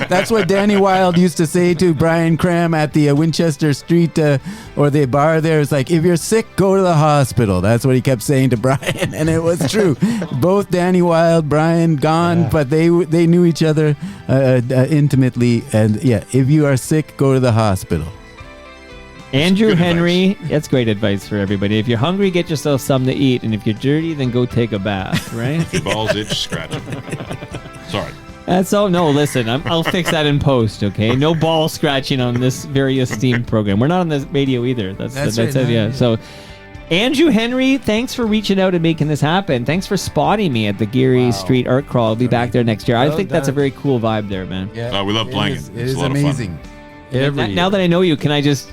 That's what Danny Wilde used to say to Brian Cram at the Winchester Street or the bar there. It's like, if you're sick, go to the hospital. That's what he kept saying to Brian, and it was true. Both Danny Wilde, Brian gone, but they knew each other intimately. And if you are sick, go to the hospital. Andrew Henry, that's great advice for everybody. If you're hungry, get yourself something to eat, and if you're dirty, then go take a bath, right? If your balls itch, scratch them. Sorry. That's all. No, listen, I'll fix that in post, okay? No ball scratching on this very esteemed program. We're not on the radio either. That's right, it, yeah. So, Andrew Henry, thanks for reaching out and making this happen. Thanks for spotting me at the Geary Street Art Crawl. I'll be back there next year. I think that's a very cool vibe there, man. Yeah, we love playing it. It is amazing. Now that I know you, can I just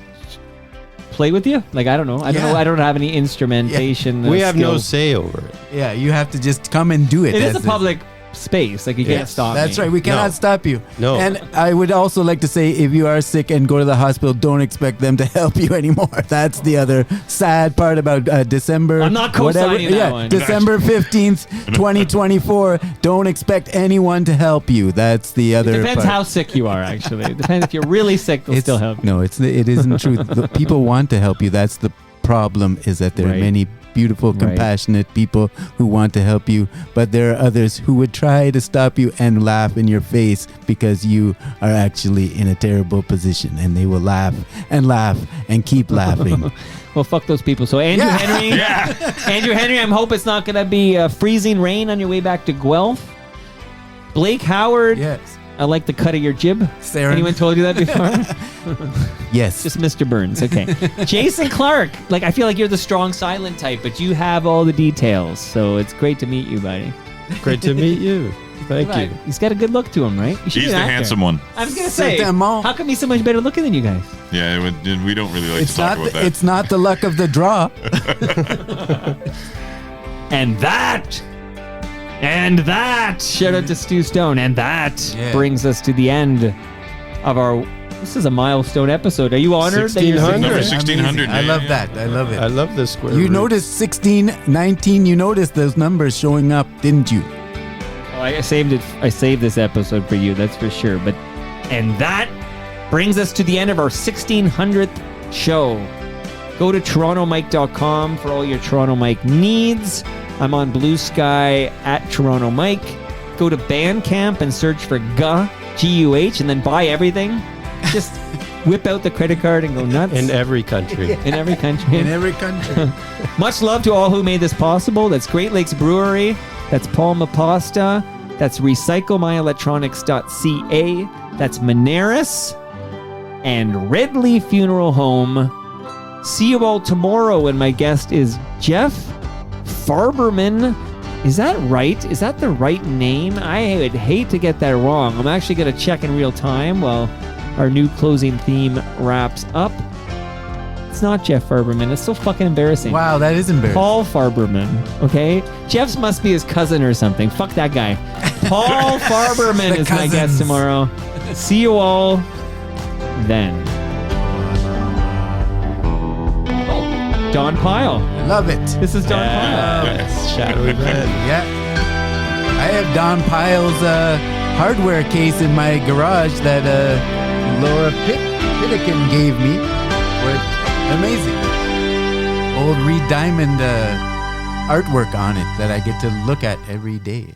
play with you? Like, I don't know. I don't have any instrumentation. We have no say over it. Yeah, you have to just come and do it. It is a public space. Like you can't Yes. stop That's me. right. We cannot No. stop you. No. And I would also like to say, if you are sick and go to the hospital, don't expect them to help you anymore. That's the other sad part about December. I'm not co-signing that one. December 15th, 2024. Don't expect anyone to help you. That's the other Depends part. how sick you are, actually. It depends if you're really sick, they'll still help you. No, it isn't true. The people want to help you. That's the problem, is that there Right. are many beautiful, Right. compassionate people who want to help you, but there are others who would try to stop you and laugh in your face because you are actually in a terrible position, and they will laugh and keep laughing. Well, fuck those people. So Andrew Henry, Andrew Henry, I hope it's not going to be freezing rain on your way back to Guelph. Blake Howard, Yes. I like the cut of your jib. Sarah. Anyone told you that before? Yes. Just Mr. Burns. Okay. Jason Clarke. Like, I feel like you're the strong silent type, but you have all the details. So it's great to meet you, buddy. Great to meet you. Thank you. He's got a good look to him, right? You should He's be the an actor. handsome one. I was going to say, Certainement. how come he's so much better looking than you guys? Yeah, we don't really like to talk about that. It's not the luck of the draw. And that, shout out to Stu Stone. And that brings us to the end of our, this is a milestone episode. Are you honored that you're 1600. Number sitting 1600. I love that. I love it. I love this square You root. noticed 16, 19, you noticed those numbers showing up, didn't you? Oh, I saved it. I saved this episode for you, that's for sure. But and that brings us to the end of our 1600th show. Go to torontomike.com for all your Toronto Mike needs. I'm on Blue Sky at Toronto Mike. Go to Bandcamp and search for GUH, G-U-H, and then buy everything. Just whip out the credit card and go nuts. In every country. In every country. In every country. Much love to all who made this possible. That's Great Lakes Brewery. That's Palma Pasta. That's recyclemyelectronics.ca. That's Moneris. And Redley Funeral Home. See you all tomorrow when my guest is Jeff Farberman. Is that right? Is that the right name? I would hate to get that wrong. I'm actually going to check in real time while our new closing theme wraps up. It's not Jeff Farberman. It's so fucking embarrassing. Wow, that is embarrassing. Paul Farberman, okay? Jeff's must be his cousin or something. Fuck that guy. Paul Farberman The is my guest cousins. tomorrow. See you all then. Oh, Don Pyle. Love it. This is Don Pyle. Yes, shadowy man. Yeah. I have Don Pyle's hardware case in my garage that Laura Pittican gave me. Amazing. Old Reed Diamond artwork on it that I get to look at every day.